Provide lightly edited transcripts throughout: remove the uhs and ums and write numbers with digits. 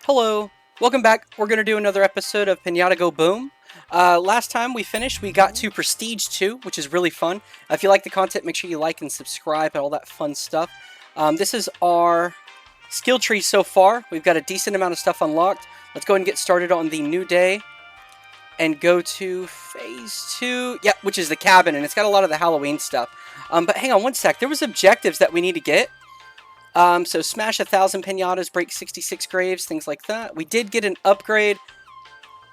Hello, welcome back. We're going to do another episode of Piñata Go Boom. Last time we finished, we got to Prestige 2, which is really fun. If you like the content, make sure you like and subscribe and all that fun stuff. This is our skill tree so far. We've got a decent amount of stuff unlocked. Let's go ahead and get started on the new day and go to Phase 2, yeah, which is the cabin, and it's got a lot of the Halloween stuff. But hang on one sec, there was objectives that we need to get. So smash 1,000 piñatas, break 66 graves, things like that. We did get an upgrade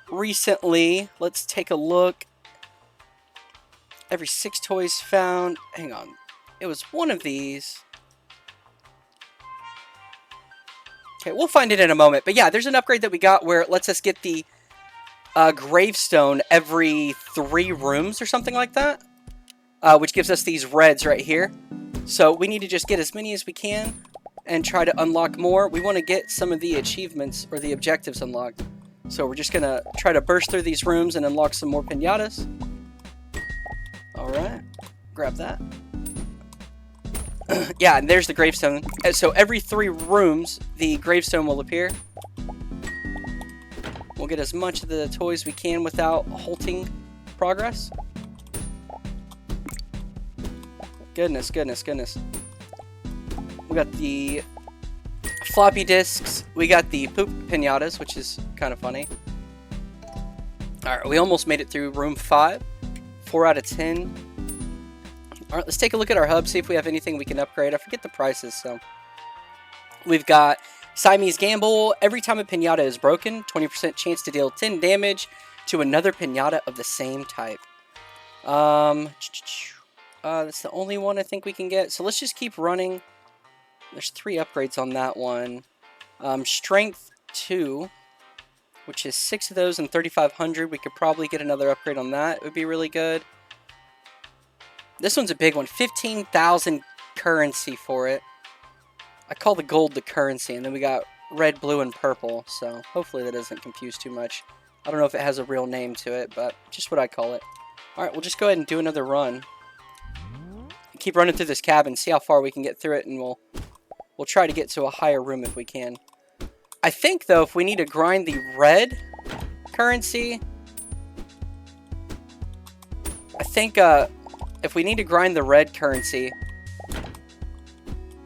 recently. Let's take a look. Every 6 toys found. Hang on. It was one of these. Okay, we'll find it in a moment. But yeah, there's an upgrade that we got where it lets us get the gravestone every 3 rooms or something like that. Which gives us these reds right here. So we need to just get as many as we can and try to unlock more. We want to get some of the achievements or the objectives unlocked. So we're just going to try to burst through these rooms and unlock some more piñatas. Alright, grab that. Yeah, and there's the gravestone. So every 3 rooms, the gravestone will appear. We'll get as much of the toys we can without halting progress. Goodness, goodness, goodness. We got the floppy disks. We got the poop piñatas, which is kind of funny. Alright, we almost made it through room 5. 4 out of 10. Alright, let's take a look at our hub, see if we have anything we can upgrade. I forget the prices, so. We've got Siamese Gamble. Every time a piñata is broken, 20% chance to deal 10 damage to another piñata of the same type. That's the only one I think we can get. So let's just keep running. There's 3 upgrades on that one. Strength 2, which is 6 of those and 3,500. We could probably get another upgrade on that. It would be really good. This one's a big one. 15,000 currency for it. I call the gold the currency, and then we got red, blue, and purple. So hopefully that doesn't confuse too much. I don't know if it has a real name to it, but just what I call it. Alright, we'll just go ahead and do another run. Keep running through this cabin, see how far we can get through it, and we'll try to get to a higher room if we can. I think, though, if we need to grind the red currency, if we need to grind the red currency,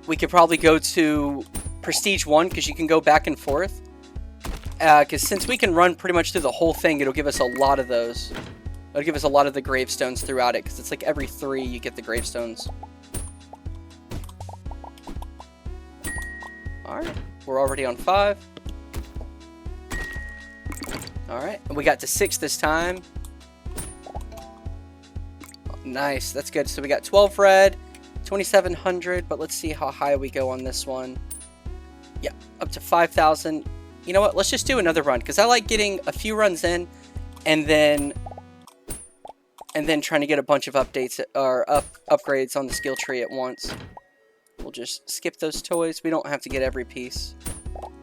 we could probably go to Prestige 1, because you can go back and forth. Because since we can run pretty much through the whole thing, it'll give us a lot of those. It'll give us a lot of the gravestones throughout it, because it's like every 3 you get the gravestones. Alright, we're already on 5. Alright, and we got to 6 this time. Nice, that's good. So we got 12 red, 2,700, but let's see how high we go on this one. Yeah, up to 5,000. You know what, let's just do another run, because I like getting a few runs in, and then trying to get a bunch of updates or upgrades on the skill tree at once. We'll just skip those toys. We don't have to get every piece.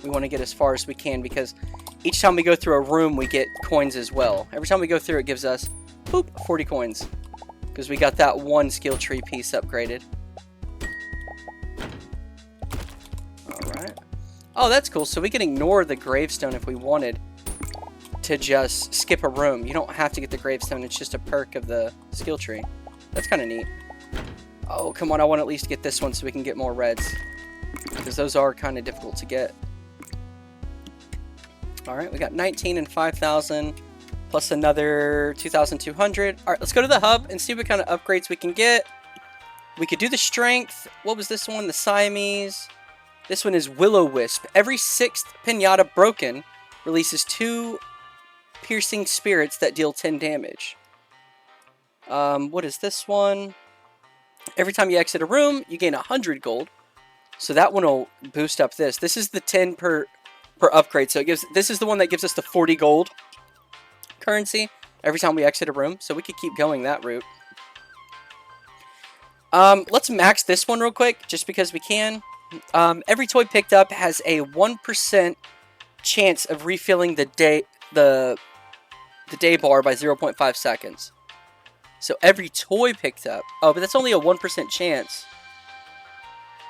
We want to get as far as we can, because each time we go through a room, we get coins as well. Every time we go through, it gives us, boop, 40 coins. Because we got that one skill tree piece upgraded. Alright. Oh, that's cool. So we can ignore the gravestone if we wanted to just skip a room. You don't have to get the gravestone. It's just a perk of the skill tree. That's kind of neat. Oh, come on. I want to at least get this one so we can get more reds. Because those are kind of difficult to get. Alright, we got 19 and 5,000. Plus another 2,200. Alright, let's go to the hub and see what kind of upgrades we can get. We could do the strength. What was this one? The Siamese. This one is Will-O-Wisp. Every 6th piñata broken releases 2 piercing spirits that deal 10 damage. What is this one? Every time you exit a room, you gain 100 gold. So that one will boost up this. This is the 10 per upgrade. So this is the one that gives us the 40 gold currency every time we exit a room. So we could keep going that route. Let's max this one real quick, just because we can. Every toy picked up has a 1% chance of refilling the day bar by 0.5 seconds. So every toy picked up. Oh, but that's only a 1% chance.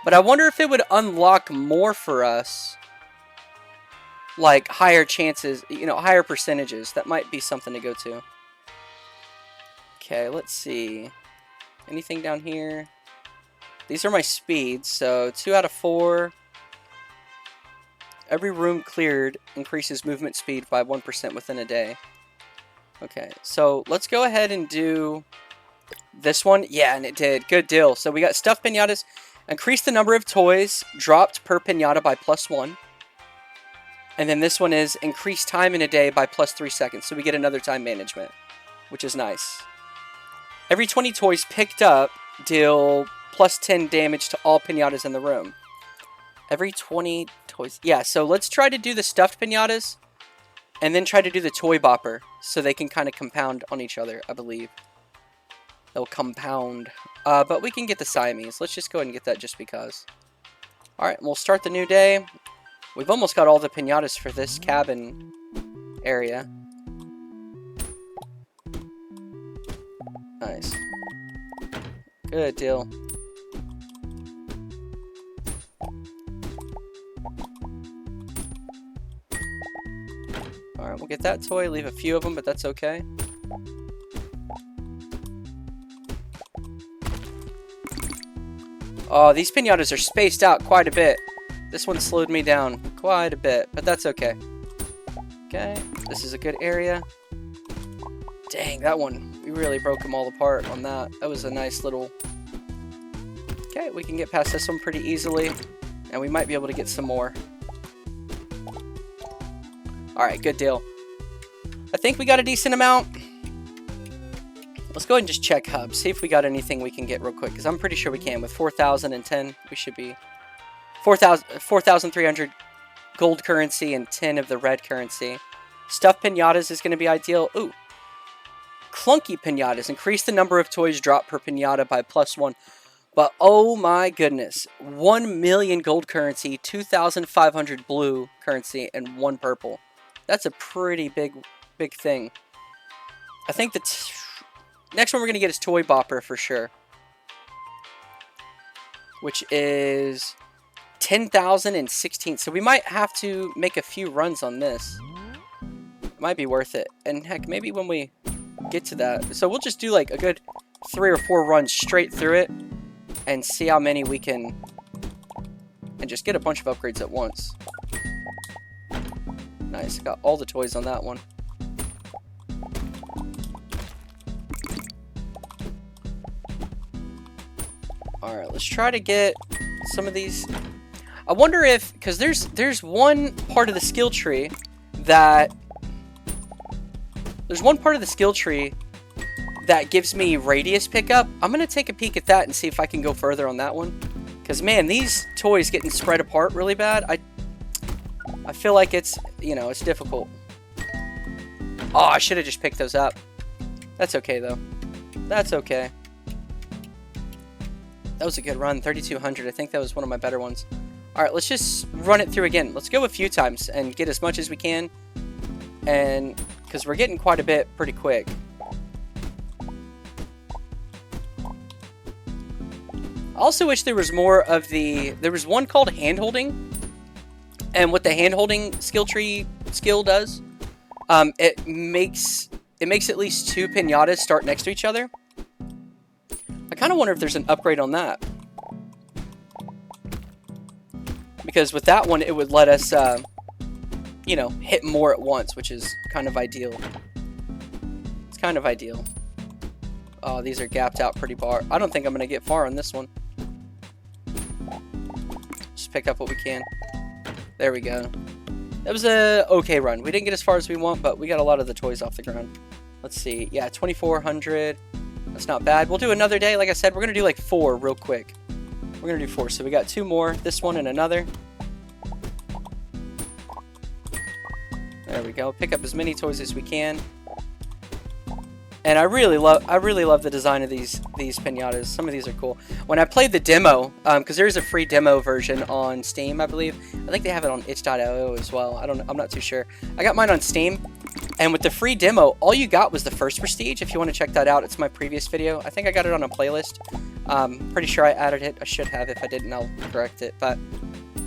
But I wonder if it would unlock more for us like higher chances, you know, higher percentages. That might be something to go to. Okay, let's see. Anything down here? These are my speeds, so 2 out of 4. Every room cleared increases movement speed by 1% within a day. Okay, so let's go ahead and do this one. Yeah, and it did. Good deal. So we got stuffed piñatas. Increase the number of toys dropped per piñata by +1. And then this one is increase time in a day by +3 seconds. So we get another time management, which is nice. Every 20 toys picked up deal +10 damage to all piñatas in the room. Every 20 toys. Yeah, so let's try to do the stuffed piñatas and then try to do the toy bopper so they can kind of compound on each other, I believe. They'll compound. But we can get the Siamese. Let's just go ahead and get that just because. Alright, we'll start the new day. We've almost got all the piñatas for this cabin area. Nice. Good deal. Alright, we'll get that toy. Leave a few of them, but that's okay. Oh, these piñatas are spaced out quite a bit. This one slowed me down quite a bit, but that's okay. Okay, this is a good area. Dang, that one. We really broke them all apart on that. That was a nice little... Okay, we can get past this one pretty easily. And we might be able to get some more. Alright, good deal. I think we got a decent amount. Let's go ahead and just check hubs. See if we got anything we can get real quick. Because I'm pretty sure we can. With 4,010, we should be... 4,300 gold currency and 10 of the red currency. Stuffed piñatas is going to be ideal. Ooh. Clunky piñatas. Increase the number of toys dropped per piñata by +1. But oh my goodness. 1 million gold currency, 2,500 blue currency, and 1 purple. That's a pretty big thing. I think the next one we're going to get is Toy Bopper for sure. Which is 10,016. So we might have to make a few runs on this. Might be worth it. And heck, maybe when we get to that. So we'll just do like a good 3 or 4 runs straight through it. And see how many we can. And just get a bunch of upgrades at once. Nice. Got all the toys on that one. Alright, let's try to get some of these. I wonder if, because there's one part of the skill tree that gives me radius pickup. I'm going to take a peek at that and see if I can go further on that one. Because, man, these toys getting spread apart really bad. I feel like it's, you know, it's difficult. Oh, I should have just picked those up. That's okay, though. That's okay. That was a good run, 3,200. I think that was one of my better ones. Alright, let's just run it through again. Let's go a few times and get as much as we can. And, because we're getting quite a bit pretty quick. I also wish there was more of the... There was one called hand-holding. And what the hand-holding skill tree skill does, it makes at least 2 piñatas start next to each other. I kind of wonder if there's an upgrade on that. Because with that one, it would let us, you know, hit more at once, which is kind of ideal. It's kind of ideal. Oh, these are gapped out pretty far. I don't think I'm going to get far on this one. Just pick up what we can. There we go. That was a okay run. We didn't get as far as we want, but we got a lot of the toys off the ground. Let's see. Yeah, 2,400. That's not bad. We'll do another day. Like I said, we're going to do like 4 real quick. We're going to do 4. So we got 2 more. This one and another. There we go. Pick up as many toys as we can. And I really love the design of these piñatas. Some of these are cool. When I played the demo, because there's a free demo version on Steam, I believe. I think they have it on itch.io as well. I'm not too sure. I got mine on Steam, and with the free demo, all you got was the first prestige. If you want to check that out, it's my previous video. I think I got it on a playlist. Pretty sure I added it. I should have. If I didn't, I'll correct it. But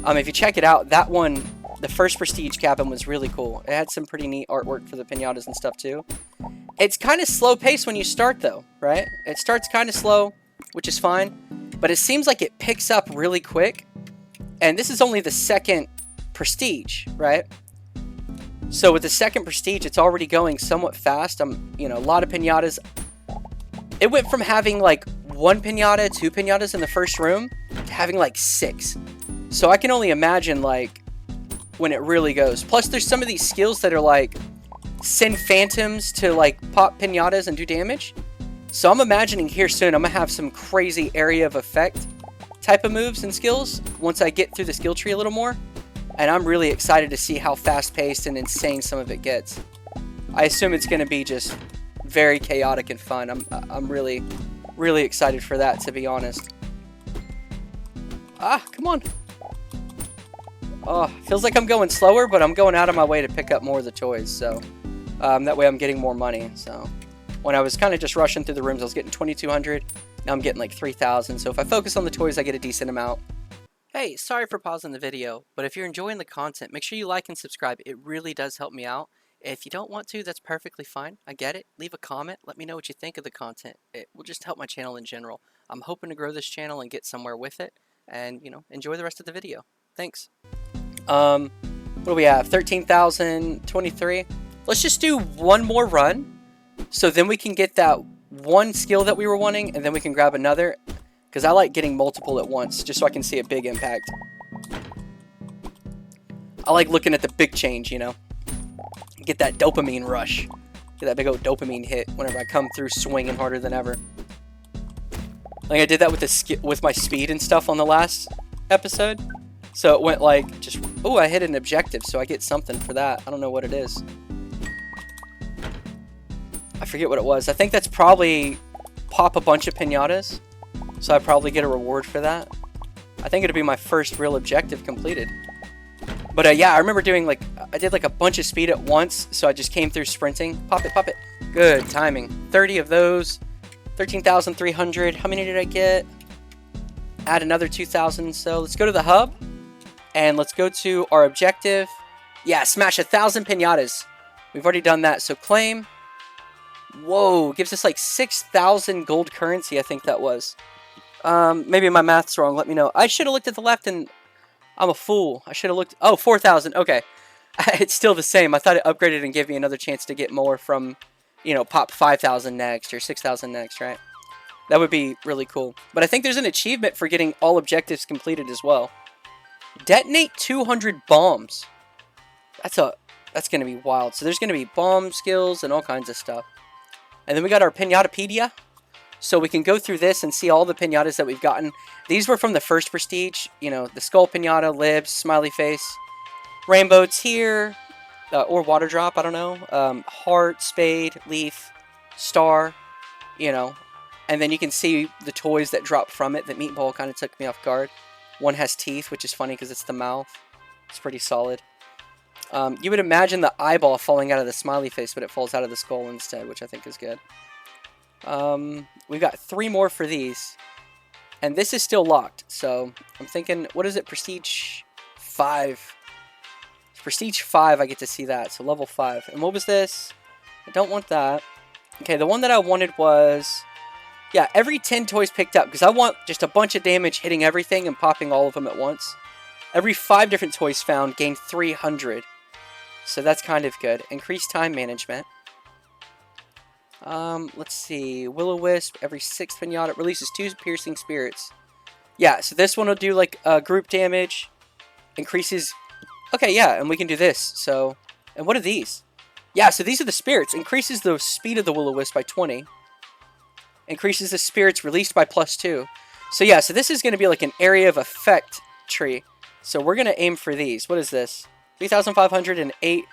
if you check it out, that one The first prestige cabin was really cool. It had some pretty neat artwork for the piñatas and stuff too. It's kind of slow paced when you start though, right? It starts kind of slow, which is fine, but it seems like it picks up really quick. And this is only the second prestige, right? So with the second prestige, it's already going somewhat fast. You know, a lot of piñatas. It went from having like 1 piñata, 2 piñatas in the first room to having like 6. So I can only imagine like when it really goes. Plus there's some of these skills that are like send phantoms to like pop piñatas and do damage. So I'm imagining here soon I'm gonna have some crazy area of effect type of moves and skills once I get through the skill tree a little more. And I'm really excited to see how fast paced and insane some of it gets. I assume it's gonna be just very chaotic and fun. I'm really excited for that, to be honest. Ah, come on. Oh, feels like I'm going slower, but I'm going out of my way to pick up more of the toys, so that way I'm getting more money. So when I was kind of just rushing through the rooms, I was getting 2,200. Now I'm getting like 3,000. So if I focus on the toys, I get a decent amount. Hey, sorry for pausing the video, but if you're enjoying the content, make sure you like and subscribe. It really does help me out. If you don't want to, that's perfectly fine. I get it. Leave a comment. Let me know what you think of the content. It will just help my channel in general. I'm hoping to grow this channel and get somewhere with it. And, you know, enjoy the rest of the video. Thanks. What do we have? 13,023. Let's just do one more run. So then we can get that one skill that we were wanting, and then we can grab another. Because I like getting multiple at once, just so I can see a big impact. I like looking at the big change, you know. Get that dopamine rush. Get that big old dopamine hit whenever I come through swinging harder than ever. Like I did that with my speed and stuff on the last episode. So it went like just, oh, I hit an objective, so I get something for that. I don't know what it is. I forget what it was. I think that's probably pop a bunch of piñatas. So I probably get a reward for that. I think it'll be my first real objective completed. But yeah, I remember doing like, I did like a bunch of speed at once. So I just came through sprinting. Pop it, pop it. Good timing. 30 of those. 13,300. How many did I get? Add another 2,000. So let's go to the hub. And let's go to our objective. Yeah, smash 1,000 piñatas. We've already done that. So claim. Whoa, gives us like 6,000 gold currency, I think that was. Maybe my math's wrong. Let me know. I should have looked at the left and I'm a fool. I should have looked. Oh, 4,000. Okay. It's still the same. I thought it upgraded and gave me another chance to get more from, you know, pop 5,000 next or 6,000 next, right? That would be really cool. But I think there's an achievement for getting all objectives completed as well. Detonate 200 bombs. That's going to be wild. So there's going to be bomb skills and all kinds of stuff. And then we got our Piñatapedia. So we can go through this and see all the piñatas that we've gotten. These were from the first prestige. You know, the skull piñata, libs, smiley face, rainbow tear, or water drop, I don't know. Heart, spade, leaf, star, you know. And then you can see the toys that drop from it. That meatball kind of took me off guard. One has teeth, which is funny because it's the mouth. It's pretty solid. You would imagine the eyeball falling out of the smiley face, but it falls out of the skull instead, which I think is good. We've got 3 more for these. And this is still locked. So I'm thinking, what is it? Prestige 5. Prestige 5, I get to see that. So level 5. And what was this? I don't want that. Okay, the one that I wanted was... Yeah, every 10 toys picked up, because I want just a bunch of damage hitting everything and popping all of them at once. Every 5 different toys found gained 300. So that's kind of good. Increased time management. Let's see. Will-O-Wisp, every 6th piñata releases 2 piercing spirits. Yeah, so this one will do like group damage. Increases... Okay, yeah, and we can do this. So, and what are these? Yeah, so these are the spirits. Increases the speed of the Will-O-Wisp by 20. Increases the spirits released by +2. So yeah, so this is going to be like an area of effect tree. So we're going to aim for these. What is this? 3,508.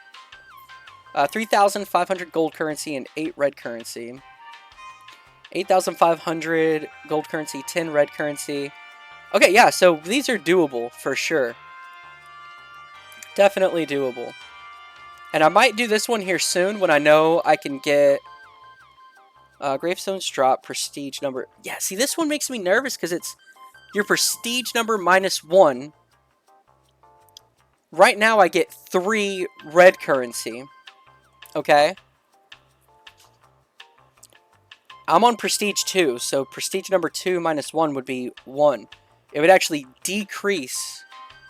3,500 gold currency and 8 red currency. 8,500 gold currency, 10 red currency. Okay, yeah, so these are doable for sure. Definitely doable. And I might do this one here soon when I know I can get... Gravestones drop, prestige number. Yeah, see, this one makes me nervous because it's your prestige number -1 right now I get 3 red currency. Okay? I'm on prestige 2, so prestige number 2 minus 1 would be 1. It would actually decrease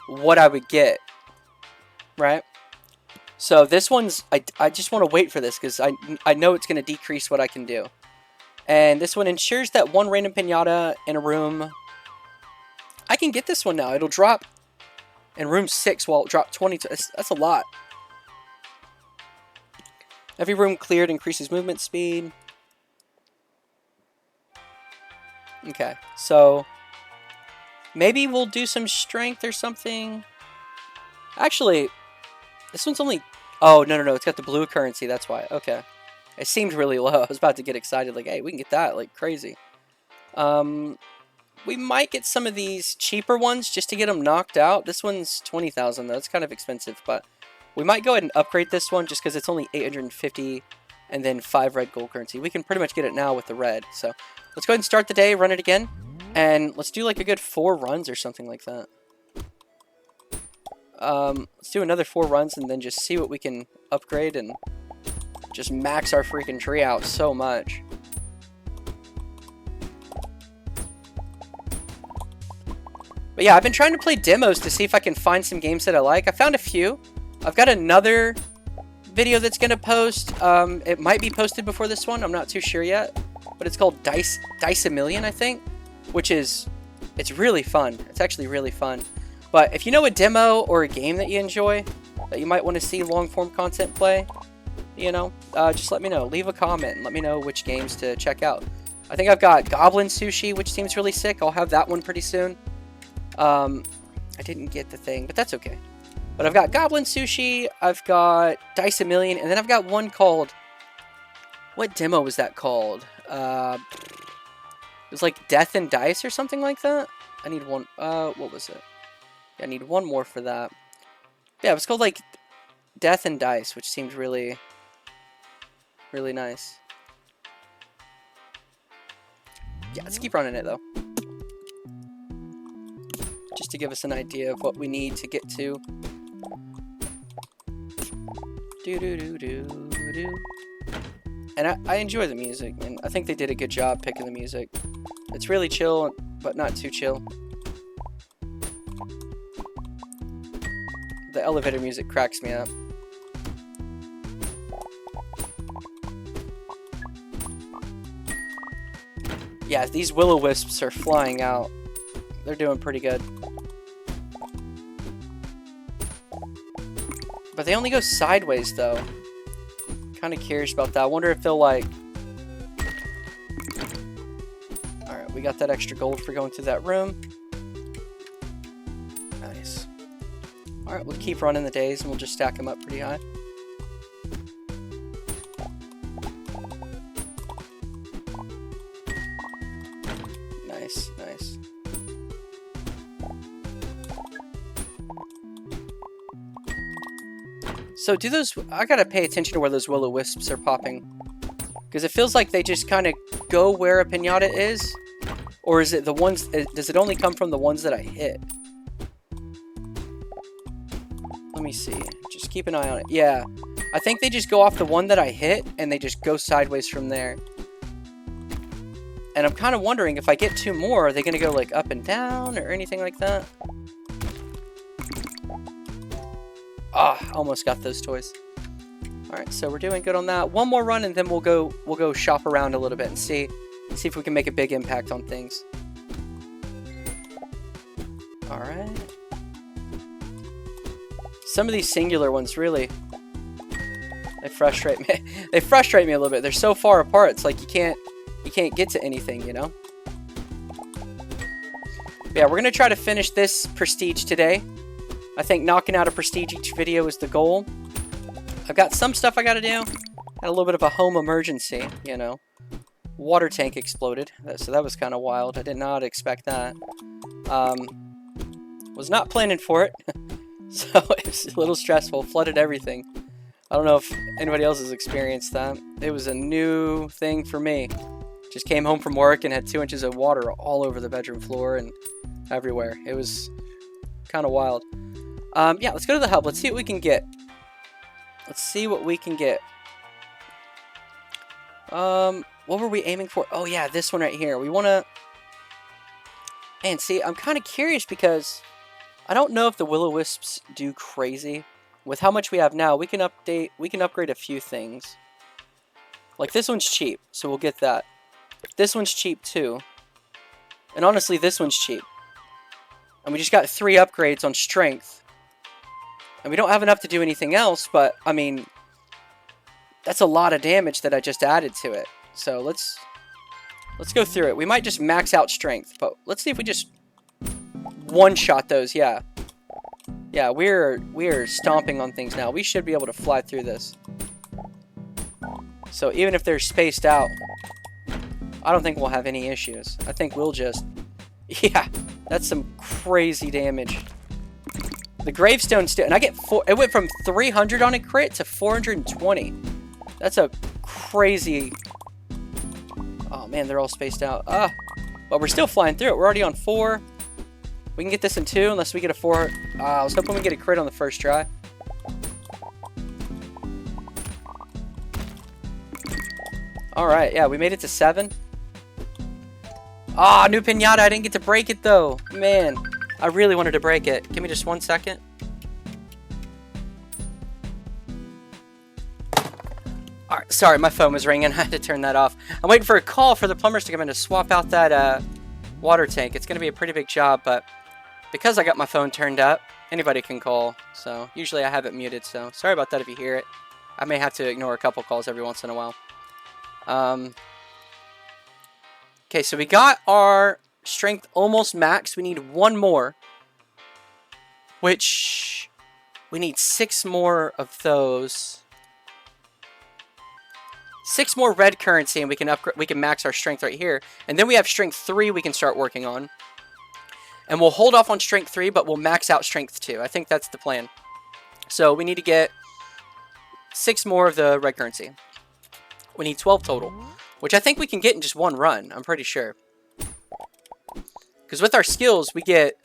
what I would get. Right? So this one's... I just want to wait for this, because I know it's going to decrease what I can do. And this one ensures that 1 random piñata in a room... I can get this one now. It'll drop in room 6 while it dropped 22. That's a lot. Every room cleared increases movement speed. Okay, so maybe we'll do some strength or something. Actually, this one's only... Oh, no. It's got the blue currency. That's why. Okay. It seemed really low. I was about to get excited. Like, hey, we can get that like crazy. We might get some of these cheaper ones just to get them knocked out. This one's 20,000 though. It's kind of expensive, but we might go ahead and upgrade this one just because it's only 850 and then 5 red gold currency. We can pretty much get it now with the red. So let's go ahead and start the day, run it again, and let's do like a good 4 runs or something like that. Let's do another 4 runs and then just see what we can upgrade and just max our freaking tree out so much. But yeah, I've been trying to play demos to see if I can find some games that I like. I found a few. I've got another video that's going to post. It might be posted before this one. I'm not too sure yet. But it's called Dice a Million, I think. Which is... It's really fun. It's actually really fun. But if you know a demo or a game that you enjoy, that you might want to see long-form content play, you know, just let me know. Leave a comment and let me know which games to check out. I think I've got Goblin Sushi, which seems really sick. I'll have that one pretty soon. I didn't get the thing, but that's okay. But I've got Goblin Sushi, I've got Dice a Million, and then I've got one called... What demo was that called? It was like Death and Dice or something like that? I need one... what was it? Yeah, I need one more for that. Yeah, it was called like Death and Dice, which seemed really... really nice. Yeah, let's keep running it though. Just to give us an idea of what we need to get to. Do. And I enjoy the music, and I think they did a good job picking the music. It's really chill, but not too chill. The elevator music cracks me up. Yeah, these will-o-wisps are flying out. They're doing pretty good. But they only go sideways, though. Kind of curious about that. I wonder if they'll, like... Alright, we got that extra gold for going through that room. Nice. Alright, we'll keep running the days, and we'll just stack them up pretty high. Nice, nice. So do those... I gotta pay attention to where those will-o-wisps are popping. Because it feels like they just kind of go where a piñata is. Or is it the ones... Does it only come from the ones that I hit? Let me see. Just keep an eye on it. Yeah. I think they just go off the one that I hit, and they just go sideways from there. And I'm kind of wondering, if I get 2 more, are they going to go like up and down or anything like that? Ah, almost got those toys. Alright, so we're doing good on that. One more run and then we'll go shop around a little bit and see if we can make a big impact on things. Alright. Some of these singular ones really, they frustrate me. They frustrate me a little bit. They're so far apart. It's like you can't get to anything, you know? But yeah, we're going to try to finish this prestige today. I think knocking out a prestige each video is the goal. I've got some stuff I got to do. Had a little bit of a home emergency, you know. Water tank exploded, so that was kind of wild. I did not expect that. Was not planning for it. So it was a little stressful. Flooded everything. I don't know if anybody else has experienced that. It was a new thing for me. Just came home from work and had 2 inches of water all over the bedroom floor and everywhere. It was kind of wild. Yeah, let's go to the hub. Let's see what we can get. Let's see what we can get. What were we aiming for? Oh yeah, this one right here. We want to... And see, I'm kind of curious because I don't know if the will-o-wisps do crazy. With how much we have now, we can upgrade a few things. Like this one's cheap, so we'll get that. This one's cheap too. And honestly, this one's cheap. And we just got 3 upgrades on strength. And we don't have enough to do anything else, but I mean, that's a lot of damage that I just added to it. So let's go through it. We might just max out strength, but let's see if we just one-shot those. Yeah. Yeah, we're stomping on things now. We should be able to fly through this. So even if they're spaced out, I don't think we'll have any issues. I think we'll just... Yeah, that's some crazy damage. The gravestone still... And I get 4... It went from 300 on a crit to 420. That's a crazy... Oh man, they're all spaced out. But we're still flying through it. We're already on 4. We can get this in 2 unless we get a 4. I was hoping we get a crit on the first try. Alright, yeah, we made it to 7. Ah, new piñata. I didn't get to break it though. Man, I really wanted to break it. Give me just 1 second. Alright, sorry, my phone was ringing. I had to turn that off. I'm waiting for a call for the plumbers to come in to swap out that water tank. It's going to be a pretty big job, but because I got my phone turned up, anybody can call. So usually I have it muted, so sorry about that if you hear it. I may have to ignore a couple calls every once in a while. Okay, so we got our strength almost maxed. We need 1 more, which we need 6 more of those. 6 more red currency, and we can upgrade. We can max our strength right here, and then we have strength 3 we can start working on. And we'll hold off on strength 3, but we'll max out strength 2. I think that's the plan. So we need to get 6 more of the red currency. We need 12 total, which I think we can get in just 1 run. I'm pretty sure. Because with our skills, we get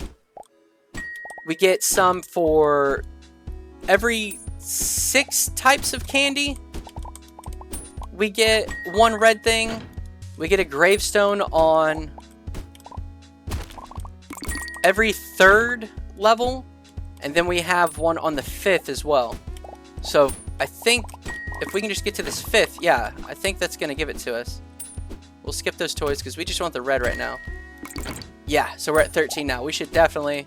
some for every 6 types of candy. We get 1 red thing. We get a gravestone on every 3rd level. And then we have 1 on the 5th as well. So I think if we can just get to this 5th, yeah, I think that's going to give it to us. We'll skip those toys because we just want the red right now. Yeah, so we're at 13 now. We should definitely...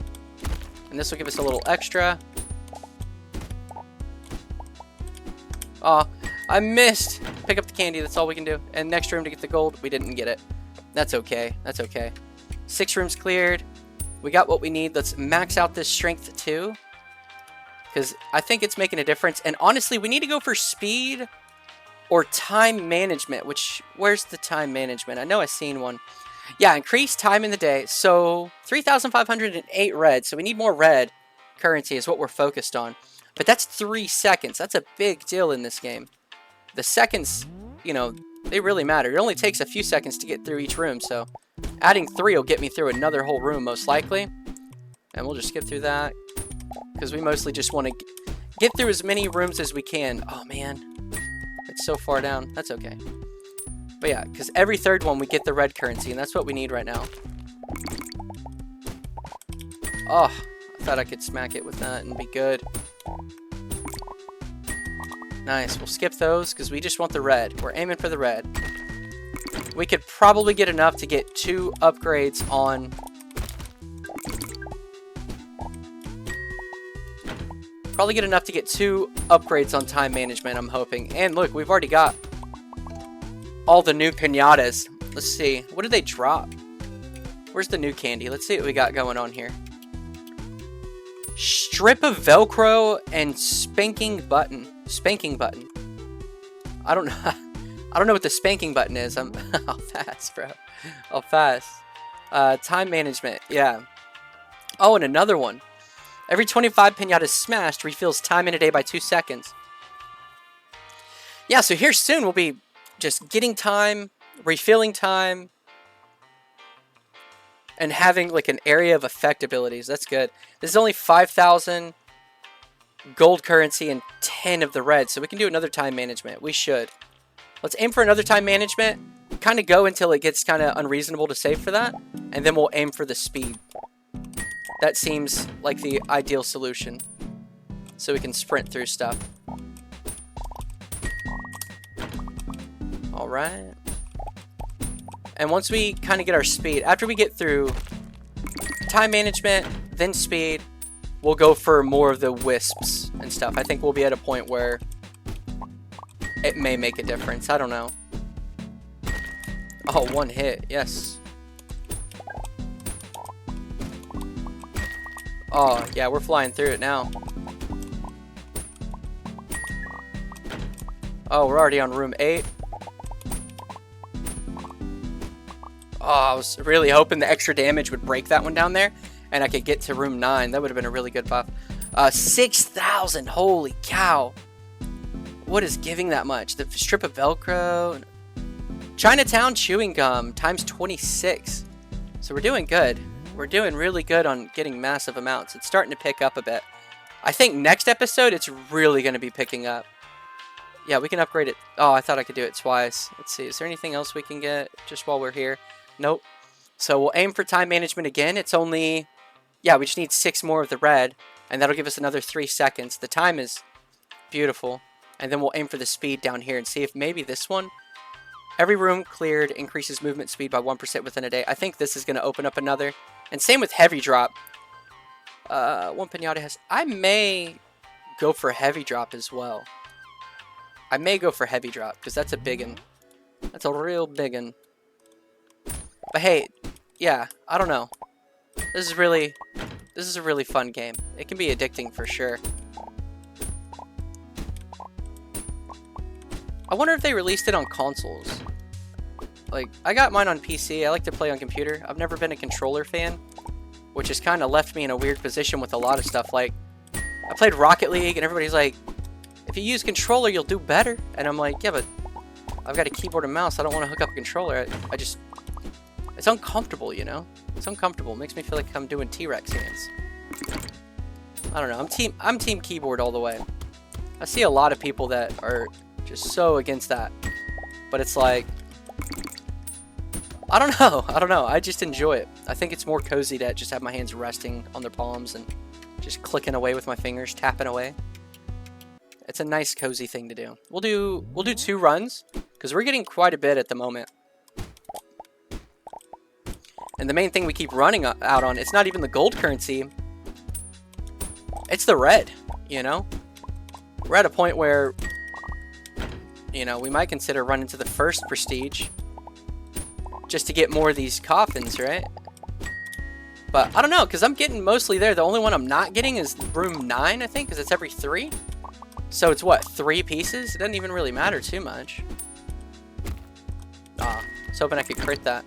And this will give us a little extra. Aw, I missed. Pick up the candy. That's all we can do. And next room to get the gold. We didn't get it. That's okay. That's okay. 6 rooms cleared. We got what we need. Let's max out this strength too, because I think it's making a difference. And honestly, we need to go for speed or time management. Which, where's the time management? I know I've seen one. Yeah, increase time in the day. So 3,508 red. So we need more red currency is what we're focused on. But that's 3 seconds. That's a big deal in this game. The seconds, you know, they really matter. It only takes a few seconds to get through each room. So adding 3 will get me through another whole room most likely. And we'll just skip through that, because we mostly just want to get through as many rooms as we can. Oh, man. It's so far down. That's okay. But yeah, because every 3rd one we get the red currency, and that's what we need right now. Oh, I thought I could smack it with that and be good. Nice. We'll skip those because we just want the red. We're aiming for the red. We could probably get enough to get 2 upgrades on... Probably get enough to get 2 upgrades on time management, I'm hoping. And look, we've already got all the new piñatas. Let's see. What did they drop? Where's the new candy? Let's see what we got going on here. Strip of Velcro and spanking button. Spanking button. I don't know. I don't know what the spanking button is. I'll pass, bro. I'll pass. Time management. Yeah. Oh, and another one. Every 25 piñatas smashed refills time in a day by 2 seconds. Yeah, so here soon we'll be just getting time, refilling time, and having like an area of effect abilities. That's good. This is only 5,000 gold currency and 10 of the red. So we can do another time management. We should. Let's aim for another time management. Kind of go until it gets kind of unreasonable to save for that. And then we'll aim for the speed. That seems like the ideal solution. So we can sprint through stuff. Alright. And once we kind of get our speed, after we get through time management, then speed, we'll go for more of the wisps and stuff. I think we'll be at a point where it may make a difference. I don't know. Oh, one hit. Yes. Oh, yeah, we're flying through it now. Oh, we're already on room 8. Oh, I was really hoping the extra damage would break that one down there, and I could get to room 9. That would have been a really good buff. 6,000. Holy cow. What is giving that much? The strip of Velcro. Chinatown chewing gum times 26. So we're doing good. We're doing really good on getting massive amounts. It's starting to pick up a bit. I think next episode, it's really going to be picking up. Yeah, we can upgrade it. Oh, I thought I could do it twice. Let's see. Is there anything else we can get just while we're here? Nope. So we'll aim for time management again. It's only... Yeah, we just need 6 more of the red. And that'll give us another 3 seconds. The time is beautiful. And then we'll aim for the speed down here and see if maybe this one... Every room cleared increases movement speed by 1% within a day. I think this is going to open up another. And same with heavy drop. One Piñata has... I may go for heavy drop as well. I may go for heavy drop because that's a big one. That's a real big one. But hey, yeah, I don't know. This is a really fun game. It can be addicting for sure. I wonder if they released it on consoles. Like, I got mine on PC. I like to play on computer. I've never been a controller fan, which has kind of left me in a weird position with a lot of stuff. Like, I played Rocket League, and everybody's like, if you use controller, you'll do better. And I'm like, yeah, but I've got a keyboard and mouse. I don't want to hook up a controller. I just... It's uncomfortable, you know? It's uncomfortable. It makes me feel like I'm doing T-Rex hands. I don't know. I'm team keyboard all the way. I see a lot of people that are just so against that. But it's like... I don't know. I don't know. I just enjoy it. I think it's more cozy to just have my hands resting on their palms and just clicking away with my fingers, tapping away. It's a nice, cozy thing to do. We'll do 2 runs, because we're getting quite a bit at the moment. And the main thing we keep running out on, it's not even the gold currency. It's the red, you know? We're at a point where, you know, we might consider running to the first prestige. Just to get more of these coffins, right? But I don't know, because I'm getting mostly there. The only one I'm not getting is room 9, I think, because it's every 3. So it's what, 3 pieces? It doesn't even really matter too much. Ah, I was hoping I could crit that.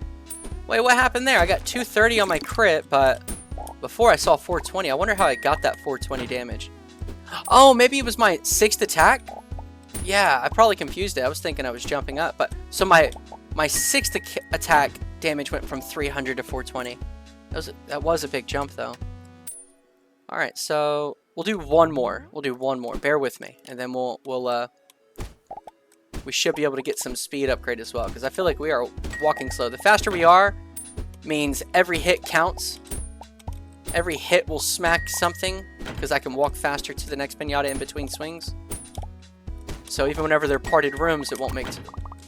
Wait, what happened there? I got 230 on my crit, but before I saw 420. I wonder how I got that 420 damage. Oh, maybe it was my 6th attack? Yeah, I probably confused it. I was thinking I was jumping up. But so my 6th attack damage went from 300 to 420. That was a big jump, though. All right, so we'll do one more. We'll do one more. Bear with me, and then we should be able to get some speed upgrade as well, because I feel like we are walking slow. The faster we are means every hit counts. Every hit will smack something, because I can walk faster to the next piñata in between swings. So even whenever they're parted rooms, it won't make...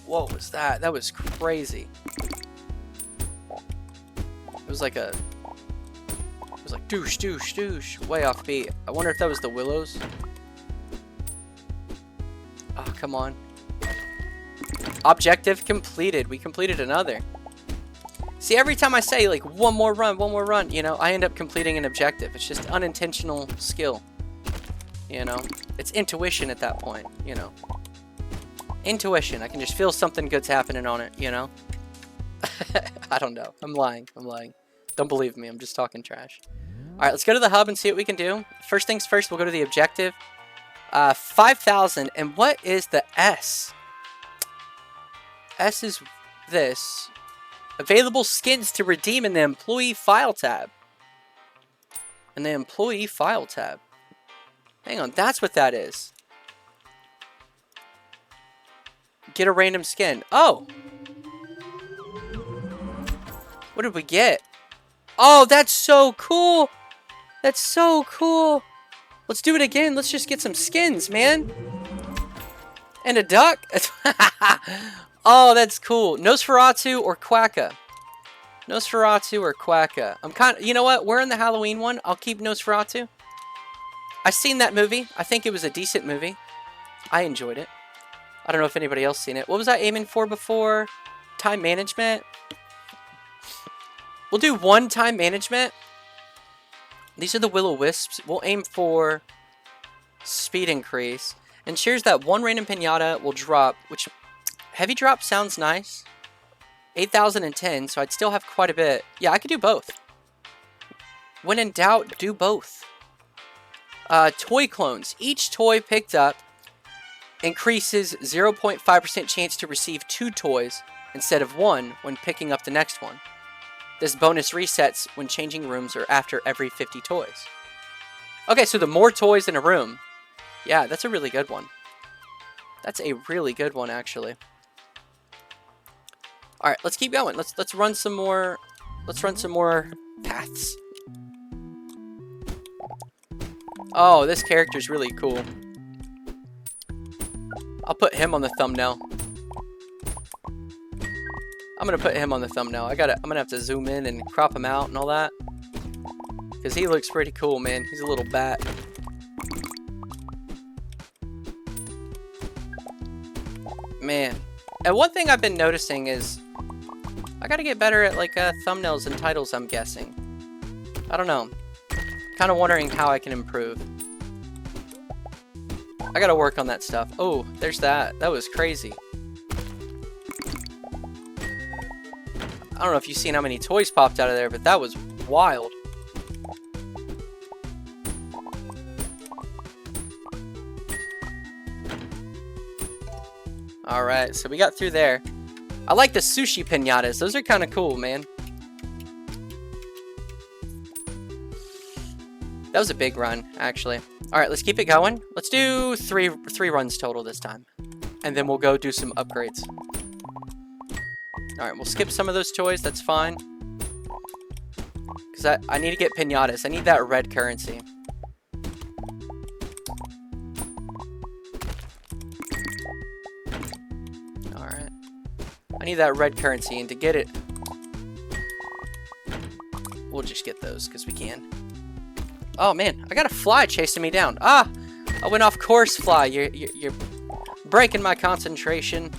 What was that? That was crazy. It was like a... It was like douche, douche, douche. Way off beat. I wonder if that was the willows. Oh, come on. Objective completed. We completed another. See, every time I say, like, one more run, you know, I end up completing an objective. It's just unintentional skill. You know? It's intuition at that point, you know? Intuition. I can just feel something good's happening on it, you know? I don't know. I'm lying. Don't believe me. I'm just talking trash. Alright, let's go to the hub and see what we can do. First things first, we'll go to the objective. 5,000. And what is the S? S is this. Available skins to redeem in the employee file tab. In the employee file tab. Hang on, that's what that is. Get a random skin. Oh! What did we get? Oh, that's so cool! That's so cool! Let's do it again. Let's just get some skins, man. And a duck. Oh, that's cool. Nosferatu or Quacka? Nosferatu or Quacka? I'm kind of, you know what? We're in the Halloween one. I'll keep Nosferatu. I've seen that movie. I think it was a decent movie. I enjoyed it. I don't know if anybody else seen it. What was I aiming for before? Time management. We'll do 1 time management. These are the Will-O-Wisps. We'll aim for speed increase. And shares that 1 random pinata will drop, which heavy drop sounds nice. 8,010, so I'd still have quite a bit. Yeah, I could do both. When in doubt, do both. Toy clones. Each toy picked up increases 0.5% chance to receive 2 toys instead of 1 when picking up the next one. This bonus resets when changing rooms or after every 50 toys. Okay, so the more toys in a room. Yeah, that's a really good one. That's a really good one, actually. All right, let's keep going. Let's run some more. Let's run some more paths. Oh, this character's really cool. I'll put him on the thumbnail. I'm gonna put him on the thumbnail. I'm gonna have to zoom in and crop him out and all that, because he looks pretty cool, man. He's a little bat. Man, and one thing I've been noticing is I gotta get better at like thumbnails and titles. I'm guessing. I don't know. Kind of wondering how I can improve. I gotta work on that stuff. Oh, there's that. That was crazy. I don't know if you've seen how many toys popped out of there, but that was wild. Alright, so we got through there. I like the sushi piñatas. Those are kind of cool, man. That was a big run, actually. Alright, let's keep it going. Let's do three runs total this time. And then we'll go do some upgrades. Alright, we'll skip some of those toys. That's fine. Because I need to get piñatas. I need that red currency. Alright. I need that red currency, and to get it, we'll just get those because we can. Oh man, I got a fly chasing me down. Ah! I went off course, fly. You're breaking my concentration.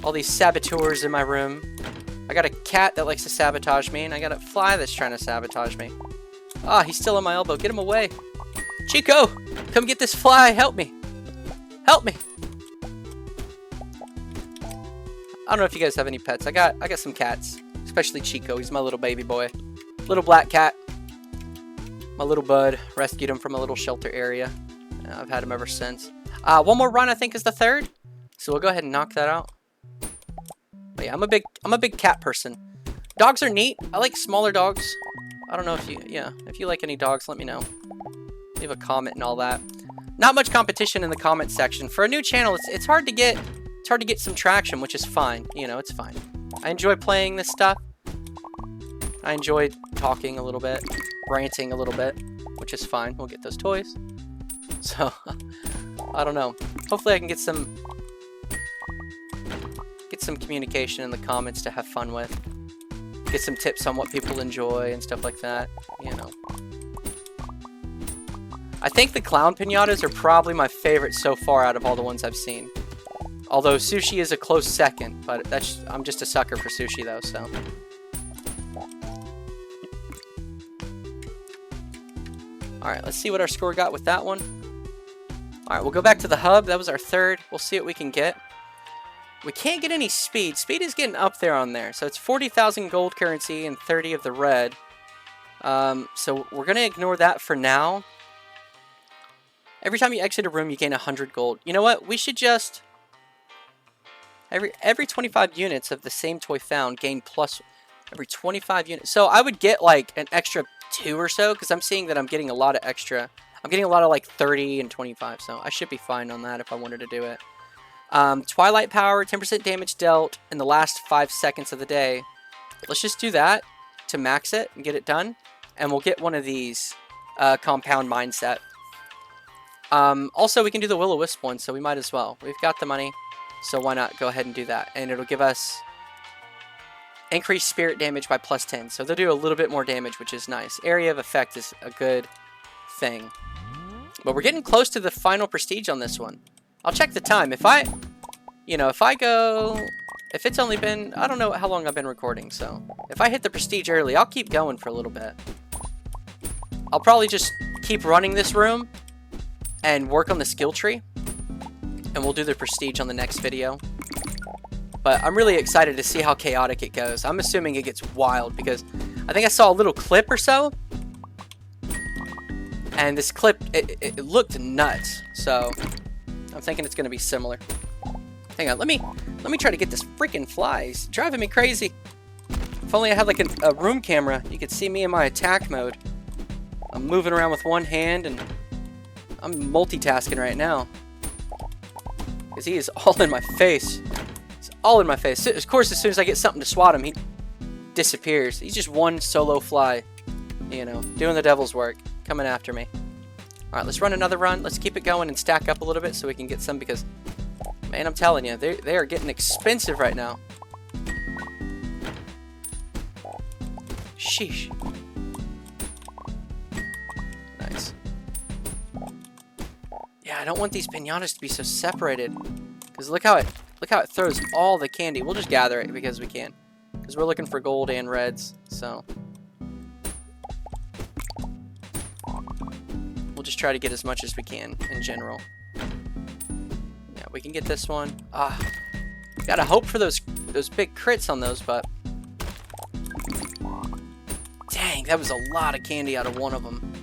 All these saboteurs in my room. I got a cat that likes to sabotage me, and I got a fly that's trying to sabotage me. Ah, he's still on my elbow. Get him away. Chico, come get this fly. Help me. Help me. I don't know if you guys have any pets. I got some cats, especially Chico. He's my little baby boy. Little black cat. My little bud. Rescued him from a little shelter area. I've had him ever since. One more run, I think, is the 3rd. So we'll go ahead and knock that out. But yeah, I'm a big cat person. Dogs are neat. I like smaller dogs. I don't know if you like any dogs, let me know. Leave a comment and all that. Not much competition in the comment section. For a new channel, it's hard to get some traction, which is fine. You know, it's fine. I enjoy playing this stuff. I enjoy talking a little bit, ranting a little bit, which is fine. We'll get those toys. So, I don't know. Hopefully I can get some communication in the comments to have fun with. Get some tips on what people enjoy and stuff like that, you know. I think the clown piñatas are probably my favorite so far out of all the ones I've seen. Although sushi is a close second, but I'm just a sucker for sushi though, so. Alright, let's see what our score got with that one. Alright, we'll go back to the hub. That was our 3rd. We'll see what we can get. We can't get any speed. Speed is getting up there on there. So it's 40,000 gold currency and 30 of the red. So we're going to ignore that for now. Every time you exit a room, you gain 100 gold. You know what? We should just... Every 25 units of the same toy found gain plus every 25 units. So I would get like an extra 2 or so, because I'm seeing that I'm getting a lot of extra. I'm getting a lot of like 30 and 25, so I should be fine on that if I wanted to do it. Twilight Power, 10% damage dealt in the last 5 seconds of the day. Let's just do that to max it and get it done. And we'll get one of these Compound Mindset. Also, we can do the Will-O-Wisp one, so we might as well. We've got the money, so why not go ahead and do that? And it'll give us increased spirit damage by +10. So they'll do a little bit more damage, which is nice. Area of effect is a good thing. But we're getting close to the final prestige on this one. I'll check the time. If I go... If it's only been... I don't know how long I've been recording, so... If I hit the prestige early, I'll keep going for a little bit. I'll probably just keep running this room and work on the skill tree. And we'll do the prestige on the next video. But I'm really excited to see how chaotic it goes. I'm assuming it gets wild because I think I saw a little clip or so. And this clip, it looked nuts. So I'm thinking it's going to be similar. Hang on, let me try to get this freaking fly. He's driving me crazy. If only I had like a room camera, you could see me in my attack mode. I'm moving around with one hand and I'm multitasking right now. Because he is all in my face. He's all in my face. Of course, as soon as I get something to swat him, he disappears. He's just one solo fly. You know, doing the devil's work. Coming after me. Alright, let's run another run. Let's keep it going and stack up a little bit so we can get some because, man, I'm telling you, they are getting expensive right now. Sheesh. Nice. Yeah, I don't want these piñatas to be so separated. Because look how it throws all the candy. We'll just gather it because we can. Because we're looking for gold and reds, so... We'll just try to get as much as we can in general. Yeah, we can get this one. Gotta hope for those big crits on those, but... Dang, that was a lot of candy out of one of them.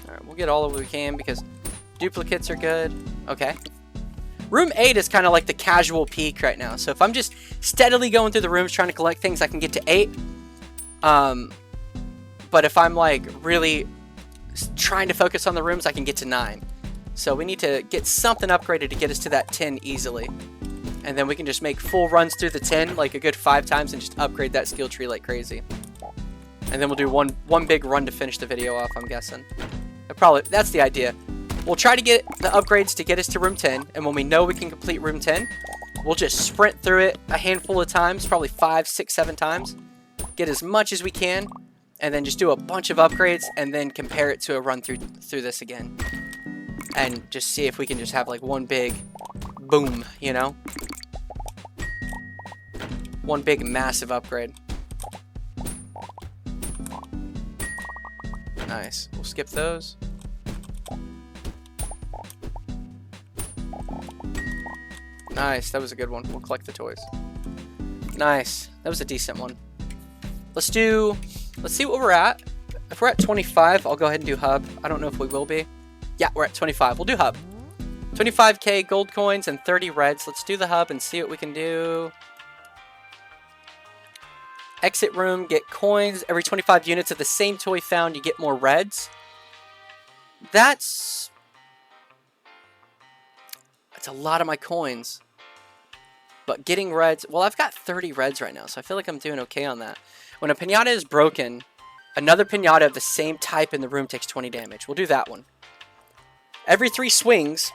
Alright, we'll get all of what we can because duplicates are good. Okay. Room 8 is kind of like the casual peak right now. So if I'm just steadily going through the rooms trying to collect things, I can get to 8. But if I'm like really trying to focus on the rooms, I can get to 9. So we need to get something upgraded to get us to that 10 easily. And then we can just make full runs through the 10 like a good 5 times and just upgrade that skill tree like crazy. And then we'll do one big run to finish the video off, I'm guessing. That's the idea. We'll try to get the upgrades to get us to room 10, and when we know we can complete room 10, we'll just sprint through it a handful of times, probably 5, 6, 7 times, get as much as we can, and then just do a bunch of upgrades, and then compare it to a run through this again. And just see if we can just have like one big boom, you know? One big massive upgrade. Nice. We'll skip those. Nice, that was a good one. We'll collect the toys. Nice, that was a decent one. Let's see what we're at. If we're at 25, I'll go ahead and do hub. I don't know if we will be. Yeah, we're at 25. We'll do hub. 25k gold coins and 30 reds. Let's do the hub and see what we can do. Exit room, get coins. Every 25 units of the same toy found, you get more reds. That's a lot of my coins. But getting reds... Well, I've got 30 reds right now, so I feel like I'm doing okay on that. When a piñata is broken, another piñata of the same type in the room takes 20 damage. We'll do that one. Every 3 swings,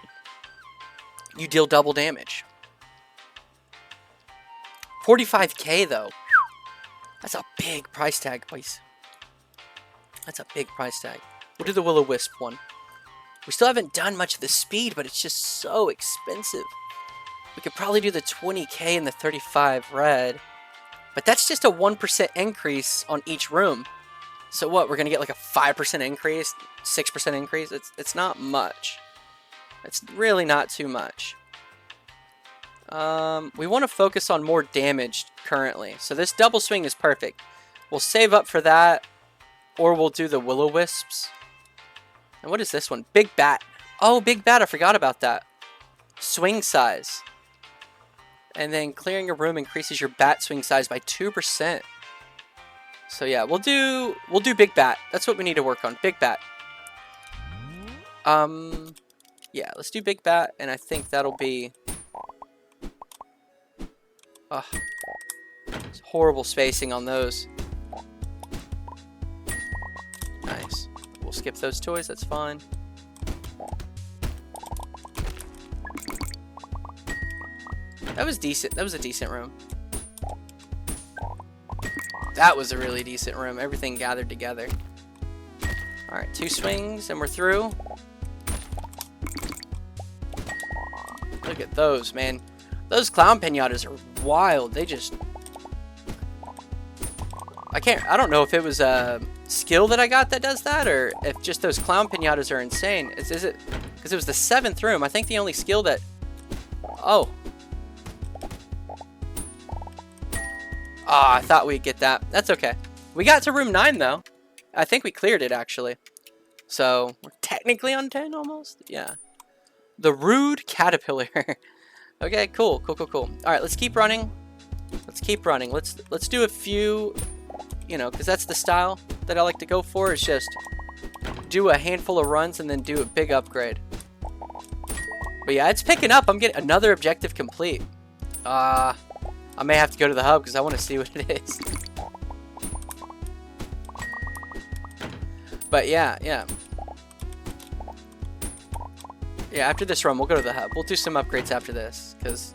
you deal double damage. 45k, though. That's a big price tag, boys. That's a big price tag. We'll do the Will-O-Wisp one. We still haven't done much of the speed, but it's just so expensive. We could probably do the 20k and the 35 red. But that's just a 1% increase on each room. So what, we're going to get like a 5% increase? 6% increase? It's not much. It's really not too much. We want to focus on more damage currently. So this double swing is perfect. We'll save up for that. Or we'll do the Will-O-Wisps. And what is this one? Big Bat. Oh, Big Bat. I forgot about that. Swing size. And then clearing a room increases your bat swing size by 2%. So yeah, we'll do big bat. That's what we need to work on. Big bat. Yeah, let's do big bat, and I think that'll be it's horrible spacing on those. Nice. We'll skip those toys, that's fine. That was decent. That was a decent room. That was a really decent room. Everything gathered together. Alright, 2 swings and we're through. Look at those, man. Those clown piñatas are wild. They just... I don't know if it was a skill that I got that does that, or if just those clown piñatas are insane. Is it... Because it was the 7th room. I think the only skill that... Oh. I thought we'd get that. That's okay. We got to room 9, though. I think we cleared it, actually. So, we're technically on 10, almost? Yeah. The Rude Caterpillar. Okay, cool. Alright, let's keep running. Let's do a few, you know, because that's the style that I like to go for, is just do a handful of runs and then do a big upgrade. But yeah, it's picking up. I'm getting another objective complete. I may have to go to the hub because I want to see what it is. But yeah. Yeah, after this run, we'll go to the hub. We'll do some upgrades after this because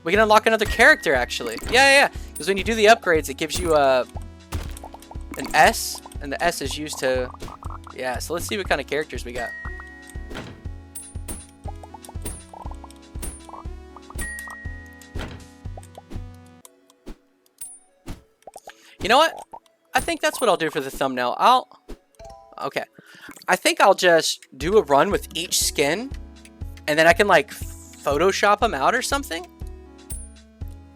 we can unlock another character, actually. Yeah. Because when you do the upgrades, it gives you an S, and the S is used to... Yeah, so let's see what kind of characters we got. You know what? I think that's what I'll do for the thumbnail. Okay. I think I'll just do a run with each skin, and then I can, like, Photoshop them out or something.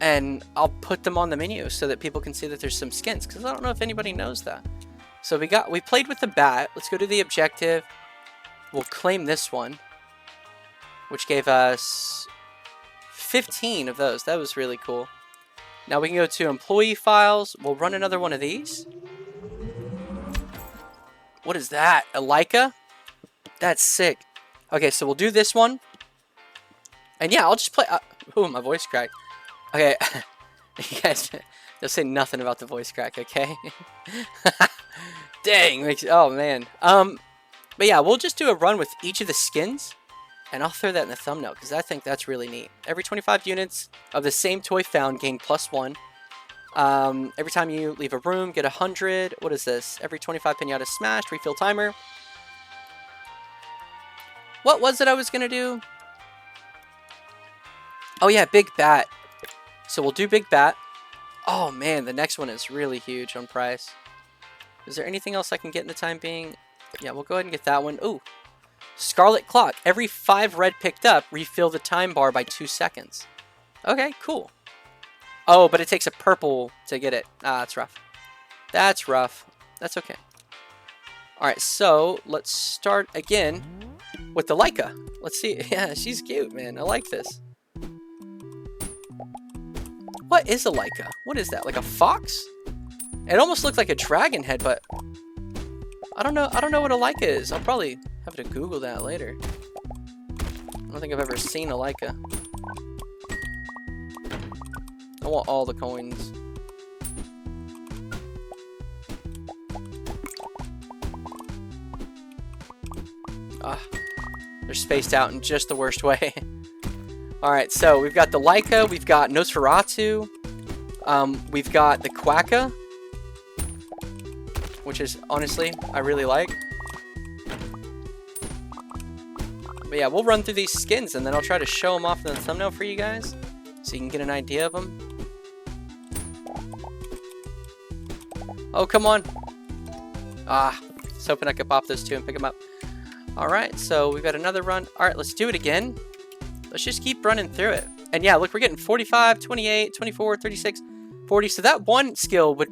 And I'll put them on the menu so that people can see that there's some skins, because I don't know if anybody knows that. So we played with the bat. Let's go to the objective. We'll claim this one, which gave us 15 of those. That was really cool. Now we can go to employee files. We'll run another one of these. What is that? A Leica? That's sick. Okay, so we'll do this one. And yeah, I'll just play... Ooh, my voice cracked. Okay. You guys, don't say nothing about the voice crack, okay? Dang. Oh, man. But yeah, we'll just do a run with each of the skins. And I'll throw that in the thumbnail because I think that's really neat. Every 25 units of the same toy found gain +1. Every time you leave a room, get 100. What is this? Every 25 piñatas smashed, refill timer. What was it I was going to do? Oh yeah, big bat. So we'll do big bat. Oh man, the next one is really huge on price. Is there anything else I can get in the time being? Yeah, we'll go ahead and get that one. Ooh. Scarlet Clock. Every 5 red picked up, refill the time bar by 2 seconds. Okay, cool. Oh, but it takes a purple to get it. That's rough. That's rough. That's okay. Alright, so let's start again with the Leica. Let's see. Yeah, she's cute, man. I like this. What is a Leica? What is that? Like a fox? It almost looks like a dragon head, but I don't know what a Leica is. I'll probably have to Google that later. I don't think I've ever seen a Leica. I want all the coins. They're spaced out in just the worst way. Alright, so we've got the Leica, we've got Nosferatu, we've got the Quacka, which is, honestly, I really like. But yeah, we'll run through these skins, and then I'll try to show them off in the thumbnail for you guys, so you can get an idea of them. Oh, come on. I was hoping I could pop those two and pick them up. Alright, so we've got another run. Alright, let's do it again. Let's just keep running through it. And yeah, look, we're getting 45, 28, 24, 36, 40. So that one skill would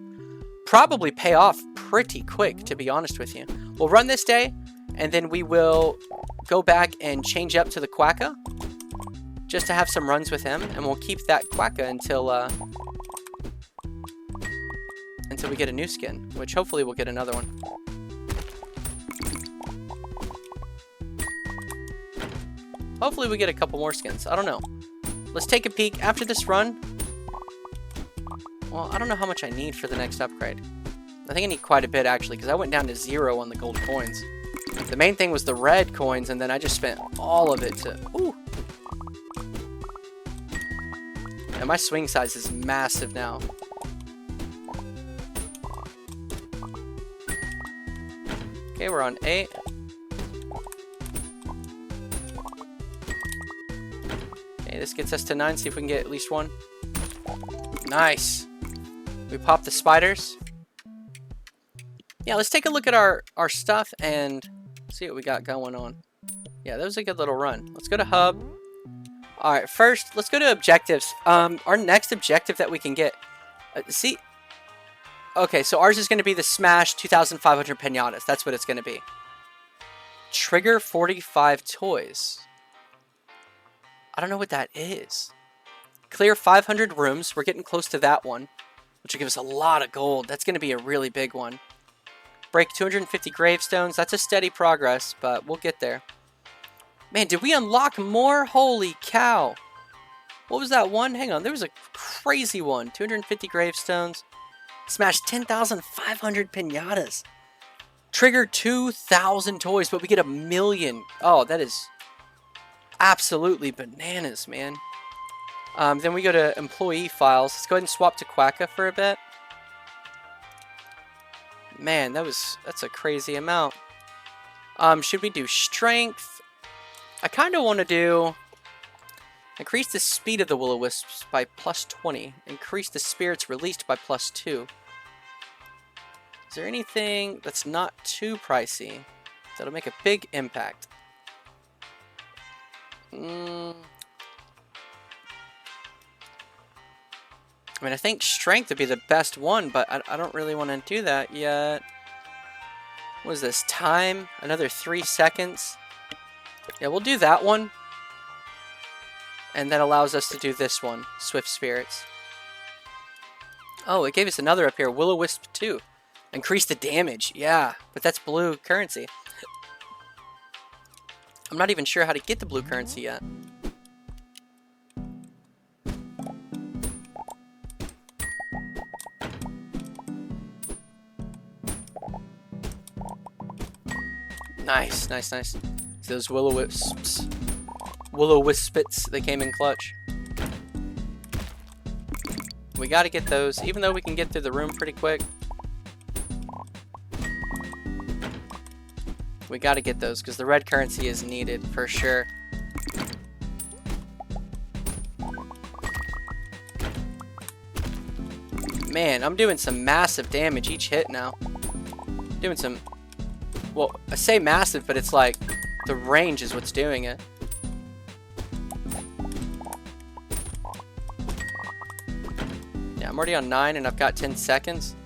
probably pay off pretty quick, to be honest with you. We'll run this day, and then we will go back and change up to the Quacka. just to have some runs with him, and we'll keep that Quacka until we get a new skin, which hopefully we'll get another one. Hopefully we get a couple more skins. I don't know. Let's take a peek after this run. Well, I don't know how much I need for the next upgrade. I think I need quite a bit, actually, because I went down to 0 on the gold coins. The main thing was the red coins, and then I just spent all of it to... Ooh! And my swing size is massive now. Okay, we're on 8. Okay, this gets us to 9. See if we can get at least one. Nice! We popped the spiders. Yeah, let's take a look at our stuff and see what we got going on. Yeah, that was a good little run. Let's go to hub. Alright, first, let's go to objectives. Our next objective that we can get... see... Okay, so ours is going to be the Smash 2,500 Piñatas. That's what it's going to be. Trigger 45 toys. I don't know what that is. Clear 500 rooms. We're getting close to that one, which will give us a lot of gold. That's going to be a really big one. Break 250 gravestones. That's a steady progress, but we'll get there. Man, did we unlock more? Holy cow. What was that one? Hang on, there was a crazy one. 250 gravestones. Smash 10,500 piñatas. Trigger 2,000 toys, but we get 1,000,000. Oh, that is absolutely bananas, man. Then we go to employee files. Let's go ahead and swap to Quacka for a bit. Man, that's a crazy amount. Should we do strength? I kind of want to do increase the speed of the will-o-wisps by +20. Increase the spirits released by +2. Is there anything that's not too pricey that'll make a big impact? I mean, I think strength would be the best one, but I don't really want to do that yet. What is this? Time? Another 3 seconds? Yeah, we'll do that one. And that allows us to do this one. Swift Spirits. Oh, it gave us another up here. Will-o-wisp 2. Increase the damage. Yeah, but that's blue currency. I'm not even sure how to get the blue currency yet. Nice, nice, nice. Those will-o-wisps. Will-o-wispits, they came in clutch. We gotta get those, even though we can get through the room pretty quick. We gotta get those, because the red currency is needed, for sure. Man, I'm doing some massive damage each hit now. Doing some... Well, I say massive, but it's like the range is what's doing it. Yeah, I'm already on 9 and I've got 10 seconds.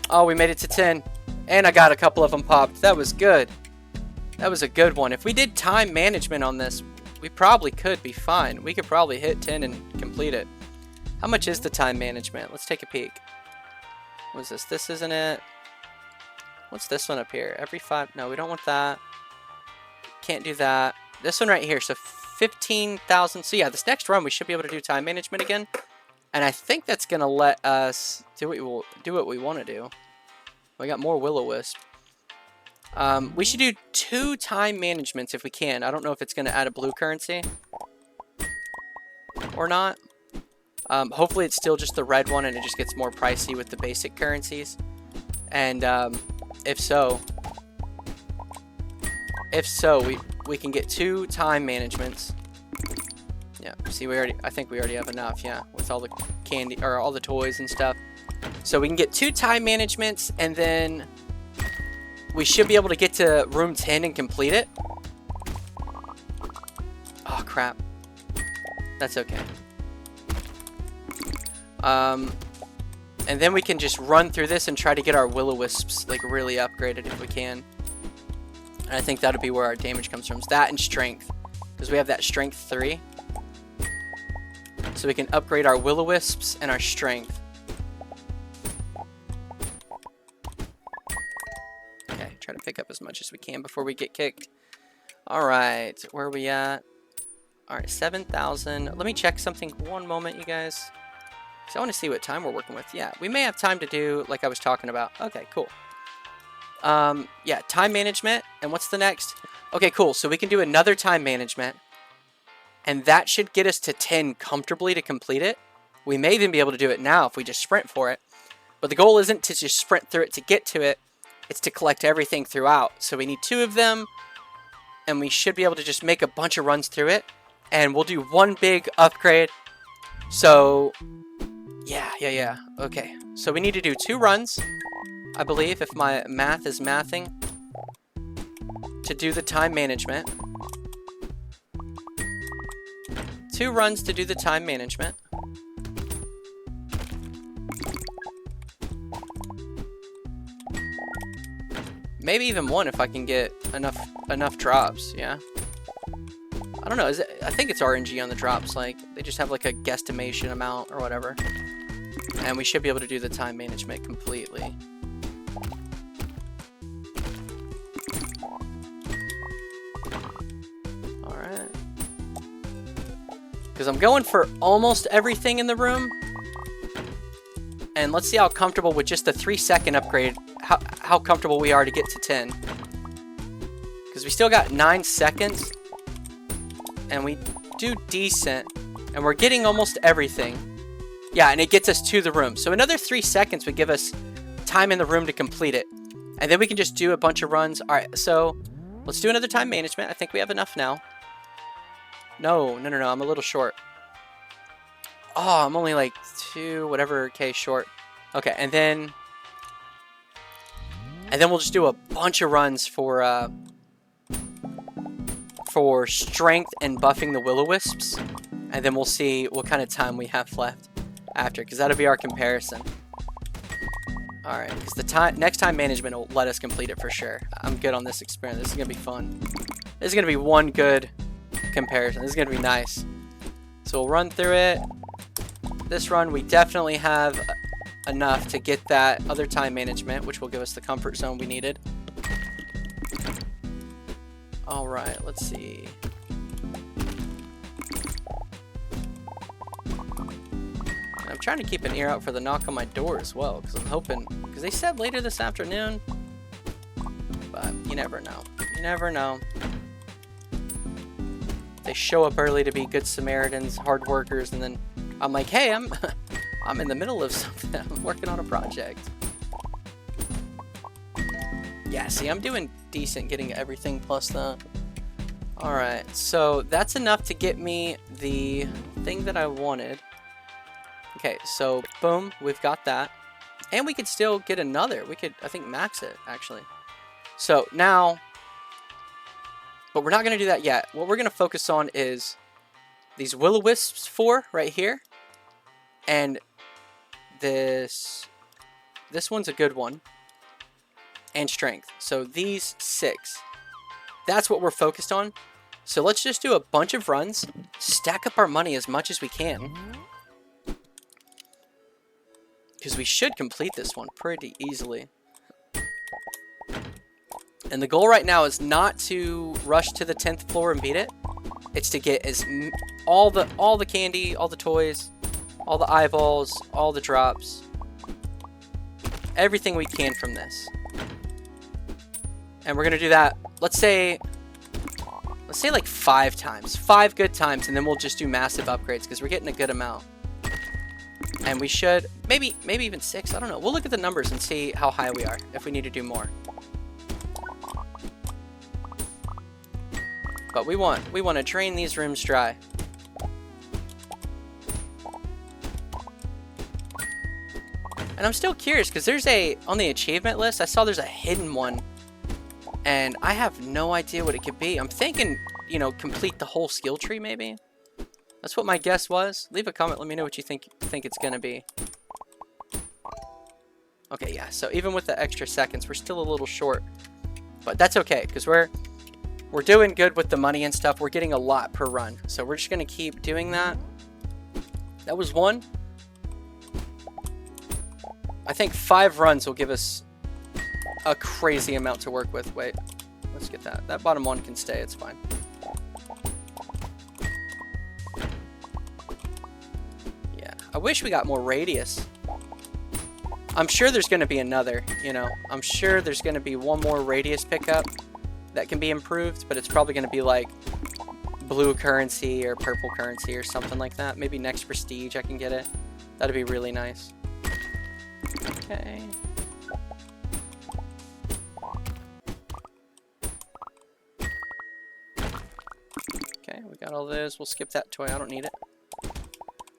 Oh, we made it to 10. And I got a couple of them popped. That was good. That was a good one. If we did time management on this, we probably could be fine. We could probably hit 10 and complete it. How much is the time management? Let's take a peek. What is this? This isn't it. What's this one up here? Every 5... No, we don't want that. Can't do that. This one right here. So 15,000. So yeah, this next run we should be able to do time management again. And I think that's going to let us do what we want to do. We got more will-o-wisp. We should do 2 time managements if we can. I don't know if it's going to add a blue currency or not. Hopefully it's still just the red one and it just gets more pricey with the basic currencies. And if so, we can get 2 time managements. Yeah, see, I think we already have enough, yeah, with all the candy, or all the toys and stuff. So we can get 2 time managements, and then we should be able to get to room 10 and complete it. Oh, crap. That's okay. And then we can just run through this and try to get our will-o-wisps, like, really upgraded if we can. And I think that'll be where our damage comes from. Is that and strength. Because we have that strength 3. So we can upgrade our will-o-wisps and our strength. Okay, try to pick up as much as we can before we get kicked. Alright, where are we at? Alright, 7,000. Let me check something one moment, you guys. So I want to see what time we're working with. Yeah, we may have time to do like I was talking about. Okay, cool. Yeah, time management. And what's the next? Okay, cool. So we can do another time management. And that should get us to 10 comfortably to complete it. We may even be able to do it now if we just sprint for it. But the goal isn't to just sprint through it to get to it. It's to collect everything throughout. So we need 2 of them. And we should be able to just make a bunch of runs through it. And we'll do one big upgrade. So, yeah. Okay. So we need to do 2 runs, I believe, if my math is mathing, to do the time management. 2 runs to do the time management. Maybe even 1 if I can get enough drops, yeah. I don't know, I think it's RNG on the drops, like, they just have like a guesstimation amount or whatever. And we should be able to do the time management completely. Alright. Because I'm going for almost everything in the room. And let's see how comfortable with just the 3-second upgrade, how comfortable we are to get to 10. Because we still got 9 seconds. And we do decent. And we're getting almost everything. Yeah, and it gets us to the room. So another 3 seconds would give us time in the room to complete it. And then we can just do a bunch of runs. Alright, so let's do another time management. I think we have enough now. No, I'm a little short. Oh, I'm only like 2 whatever K short. Okay, and then we'll just do a bunch of runs for strength and buffing the will-o-wisps. And then we'll see what kind of time we have left after, because that'll be our comparison. Alright, because the next time management will let us complete it for sure. I'm good on this experiment. This is going to be fun. This is going to be one good comparison. This is going to be nice. So we'll run through it. This run, we definitely have enough to get that other time management, which will give us the comfort zone we needed. Alright, let's see. I'm trying to keep an ear out for the knock on my door as well, because I'm hoping, because they said later this afternoon, but you never know. You never know. They show up early to be good Samaritans, hard workers, and then I'm like, hey, I'm in the middle of something. I'm working on a project. Yeah, see, I'm doing decent getting everything plus that. Alright, so that's enough to get me the thing that I wanted. Okay, so boom, we've got that. And we could still get another. We could, I think, max it, actually. So now, but we're not going to do that yet. What we're going to focus on is these will-o-wisps 4 right here. And this one's a good one. And strength. So these 6. That's what we're focused on. So let's just do a bunch of runs. Stack up our money as much as we can. Because we should complete this one pretty easily. And the goal right now is not to rush to the 10th floor and beat it. It's to get all the candy, all the toys, all the eyeballs, all the drops. Everything we can from this. And we're going to do that, let's say like 5 times. 5 good times, and then we'll just do massive upgrades because we're getting a good amount. And we should, maybe even 6, I don't know. We'll look at the numbers and see how high we are, if we need to do more. But we want to drain these rooms dry. And I'm still curious, because there's on the achievement list, I saw there's a hidden one. And I have no idea what it could be. I'm thinking, you know, complete the whole skill tree, maybe. That's what my guess was. Leave a comment, let me know what you think it's gonna be. Okay, yeah, so even with the extra seconds, we're still a little short. But that's okay, because we're doing good with the money and stuff. We're getting a lot per run. So we're just going to keep doing that. That was one. I think 5 runs will give us a crazy amount to work with. Wait, let's get that. That bottom one can stay. It's fine. Yeah, I wish we got more radius. I'm sure there's going to be another, you know. I'm sure there's going to be one more radius pickup that can be improved, but it's probably going to be like blue currency or purple currency or something like that. Maybe next prestige I can get it. That'd be really nice. Okay. Okay, we got all those. We'll skip that toy. I don't need it.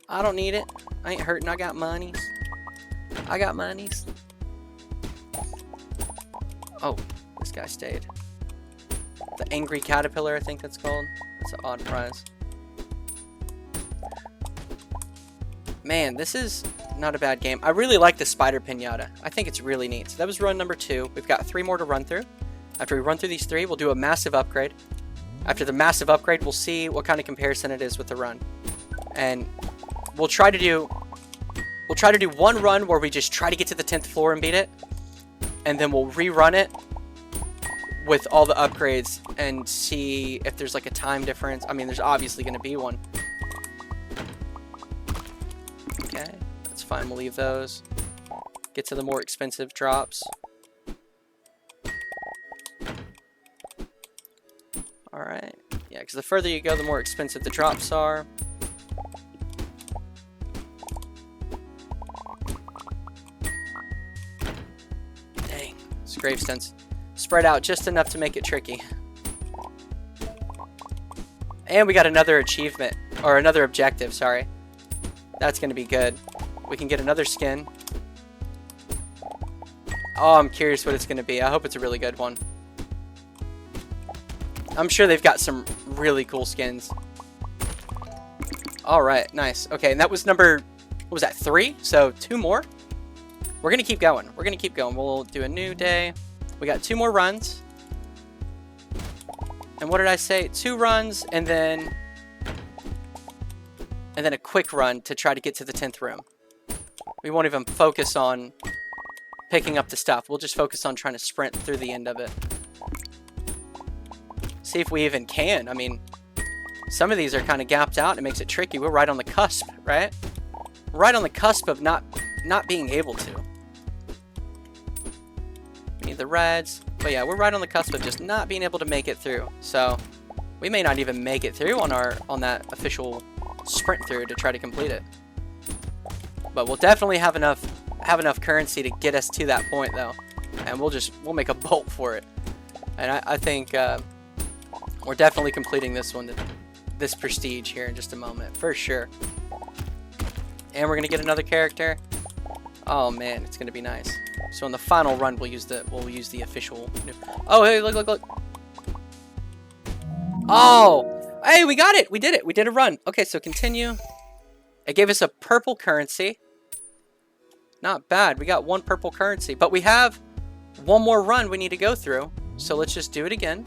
I don't need it. I ain't hurting. I got monies. I got monies. Oh, this guy stayed. The Angry Caterpillar, I think that's called. That's an odd prize. Man, this is not a bad game. I really like the spider piñata. I think it's really neat. So that was run number 2. We've got 3 more to run through. After we run through these 3, we'll do a massive upgrade. After the massive upgrade, we'll see what kind of comparison it is with the run. And we'll try to do one run where we just try to get to the 10th floor and beat it. And then we'll rerun it with all the upgrades and see if there's like a time difference. I mean, there's obviously going to be one. Okay, that's fine. We'll leave those. Get to the more expensive drops. Alright. Yeah, because the further you go, the more expensive the drops are. Dang. These gravestones spread out just enough to make it tricky. And we got another achievement. Or another objective, sorry. That's going to be good. We can get another skin. Oh, I'm curious what it's going to be. I hope it's a really good one. I'm sure they've got some really cool skins. Alright, nice. Okay, and that was number, what was that, 3? So 2 more. We're going to keep going. We're going to keep going. We'll do a new day. We got 2 more runs. And what did I say? 2 runs and then a quick run to try to get to the 10th room. We won't even focus on picking up the stuff. We'll just focus on trying to sprint through the end of it. See if we even can. I mean, some of these are kind of gapped out. It makes it tricky. We're right on the cusp, right? Right on the cusp of not being able to. We need the reds. But yeah, we're right on the cusp of just not being able to make it through. So we may not even make it through on that official sprint through to try to complete it. But we'll definitely have enough currency to get us to that point though. And we'll make a bolt for it. And I think we're definitely completing this one, this prestige here in just a moment, for sure. And we're gonna get another character. Oh man, it's gonna be nice. So in the final run, we'll use the official. Oh hey, look. Oh, hey, we got it. We did it. We did a run. Okay, so continue. It gave us a purple currency. Not bad. We got 1 purple currency, but we have 1 more run we need to go through. So let's just do it again.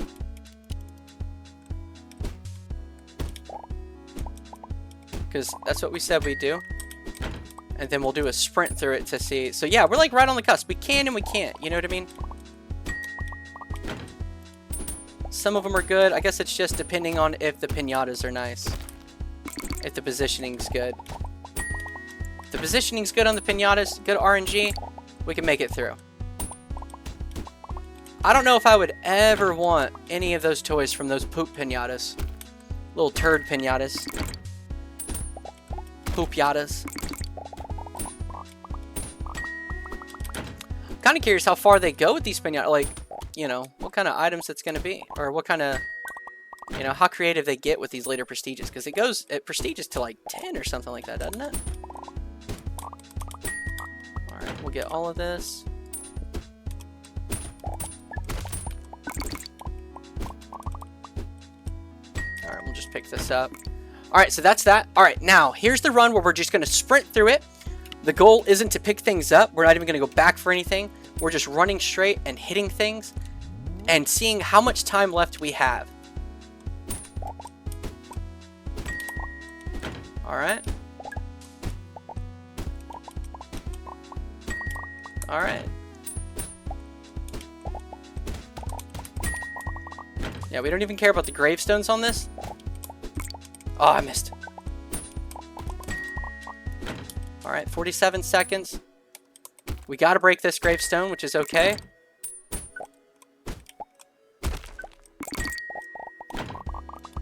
Because that's what we said we'd do. And then we'll do a sprint through it to see. So yeah, we're like right on the cusp. We can and we can't. You know what I mean? Some of them are good. I guess it's just depending on if the piñatas are nice. If the positioning's good. If the positioning's good on the piñatas, good RNG, we can make it through. I don't know if I would ever want any of those toys from those poop piñatas. Little turd piñatas. Poop-yatas. I'm kind of curious how far they go with these piñatas. Like, you know, what kind of items it's going to be. Or what kind of, you know, how creative they get with these later prestiges. Because it prestiges to like 10 or something like that, doesn't it? Alright, we'll get all of this. Alright, we'll just pick this up. Alright, so that's that. Alright, now, here's the run where we're just going to sprint through it. The goal isn't to pick things up. We're not even going to go back for anything. We're just running straight and hitting things. and seeing how much time left we have. Alright. Alright. Yeah, we don't even care about the gravestones on this. Oh, I missed. Alright, 47 seconds. We gotta break this gravestone, which is okay.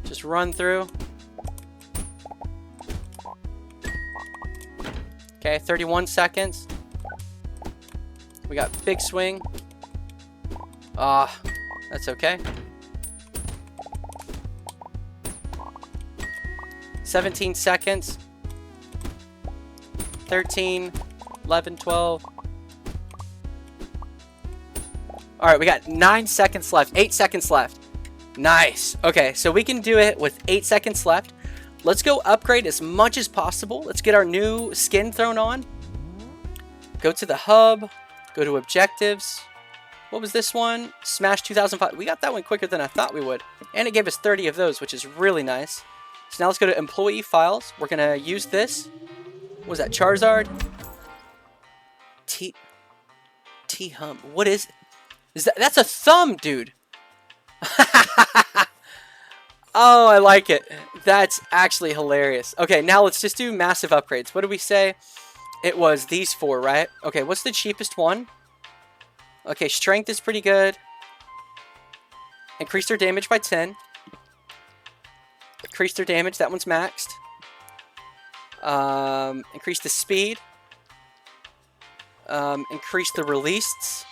Just run through. Okay, 31 seconds. We got big swing. Ah, that's okay. 17 seconds. 13, 11, 12. Alright, we got 9 seconds left. 8 seconds left. Nice. Okay, so we can do it with 8 seconds left. Let's go upgrade as much as possible. Let's get our new skin thrown on. Go to the hub. Go to objectives. What was this one? Smash 2005. We got that one quicker than I thought we would. And it gave us 30 of those, which is really nice. So now let's go to employee files. We're going to use this. What was that? Charizard? T-Hum. What is that? That's a thumb, dude. Oh, I like it. That's actually hilarious. Okay, now let's just do massive upgrades. What did we say? It was these 4, right? Okay, what's the cheapest one? Okay, strength is pretty good. Increase their damage by 10. Increase their damage. That one's maxed. Increase the speed. Increase the released.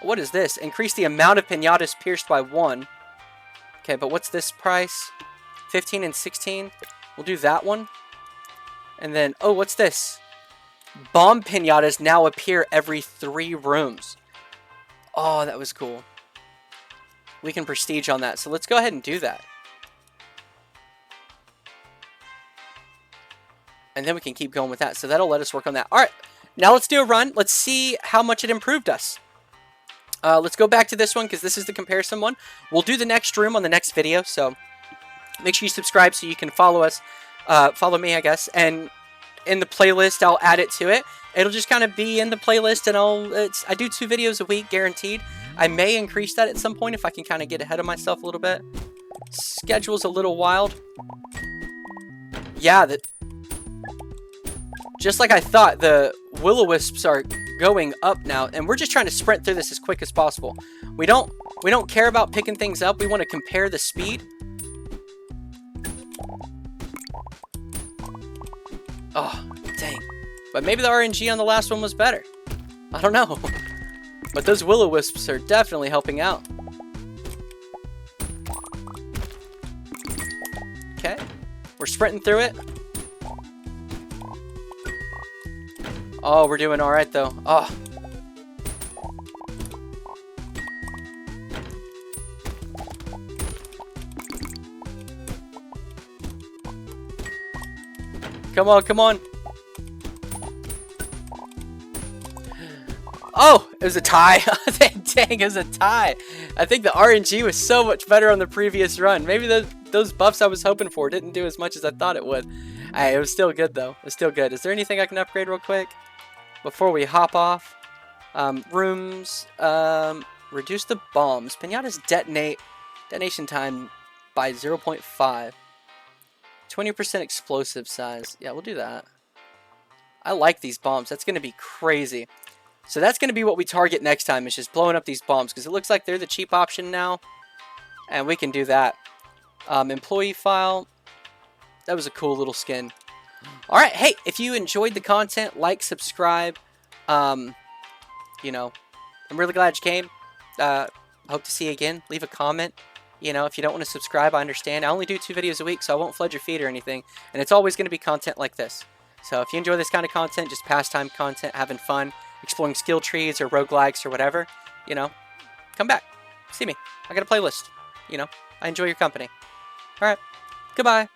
What is this? Increase the amount of piñatas pierced by 1. Okay, but what's this price? 15 and 16. We'll do that one. And then, oh, what's this? Bomb piñatas now appear every 3 rooms. Oh, that was cool. We can prestige on that. So let's go ahead and do that. And then we can keep going with that. So that'll let us work on that. All right, now let's do a run. Let's see how much it improved us. Let's go back to this one because this is the comparison one. We'll do the next room on the next video. So make sure you subscribe so you can follow us. Follow me, I guess. And in the playlist, I'll add it to it. It'll just kind of be in the playlist, and I do 2 videos a week, guaranteed. I may increase that at some point if I can kind of get ahead of myself a little bit. Schedule's a little wild. Yeah, just like I thought, the will-o-wisps are going up now, and we're just trying to sprint through this as quick as possible. We don't care about picking things up. We want to compare the speed. Oh, dang. But maybe the RNG on the last one was better. I don't know. But those will-o-wisps are definitely helping out. Okay. We're sprinting through it. Oh, we're doing alright, though. Oh. Come on, come on. Oh, it was a tie. Dang, it was a tie. I think the RNG was so much better on the previous run. Maybe those buffs I was hoping for didn't do as much as I thought it would. It was still good, though. It was still good. Is there anything I can upgrade real quick before we hop off? Rooms. Reduce the bombs. Piñatas detonation time by 0.5. 20% explosive size. Yeah, we'll do that. I like these bombs. That's going to be crazy. So that's going to be what we target next time, is just blowing up these bombs, because it looks like they're the cheap option now, and we can do that. Employee file. That was a cool little skin. All right, hey, if you enjoyed the content, like, subscribe. You know, I'm really glad you came. Hope to see you again. Leave a comment. You know, if you don't want to subscribe, I understand. I only do 2 videos a week, so I won't flood your feed or anything. And it's always going to be content like this. So if you enjoy this kind of content, just pastime content, having fun, exploring skill trees or roguelikes or whatever, you know, come back. See me. I got a playlist. You know, I enjoy your company. All right. Goodbye.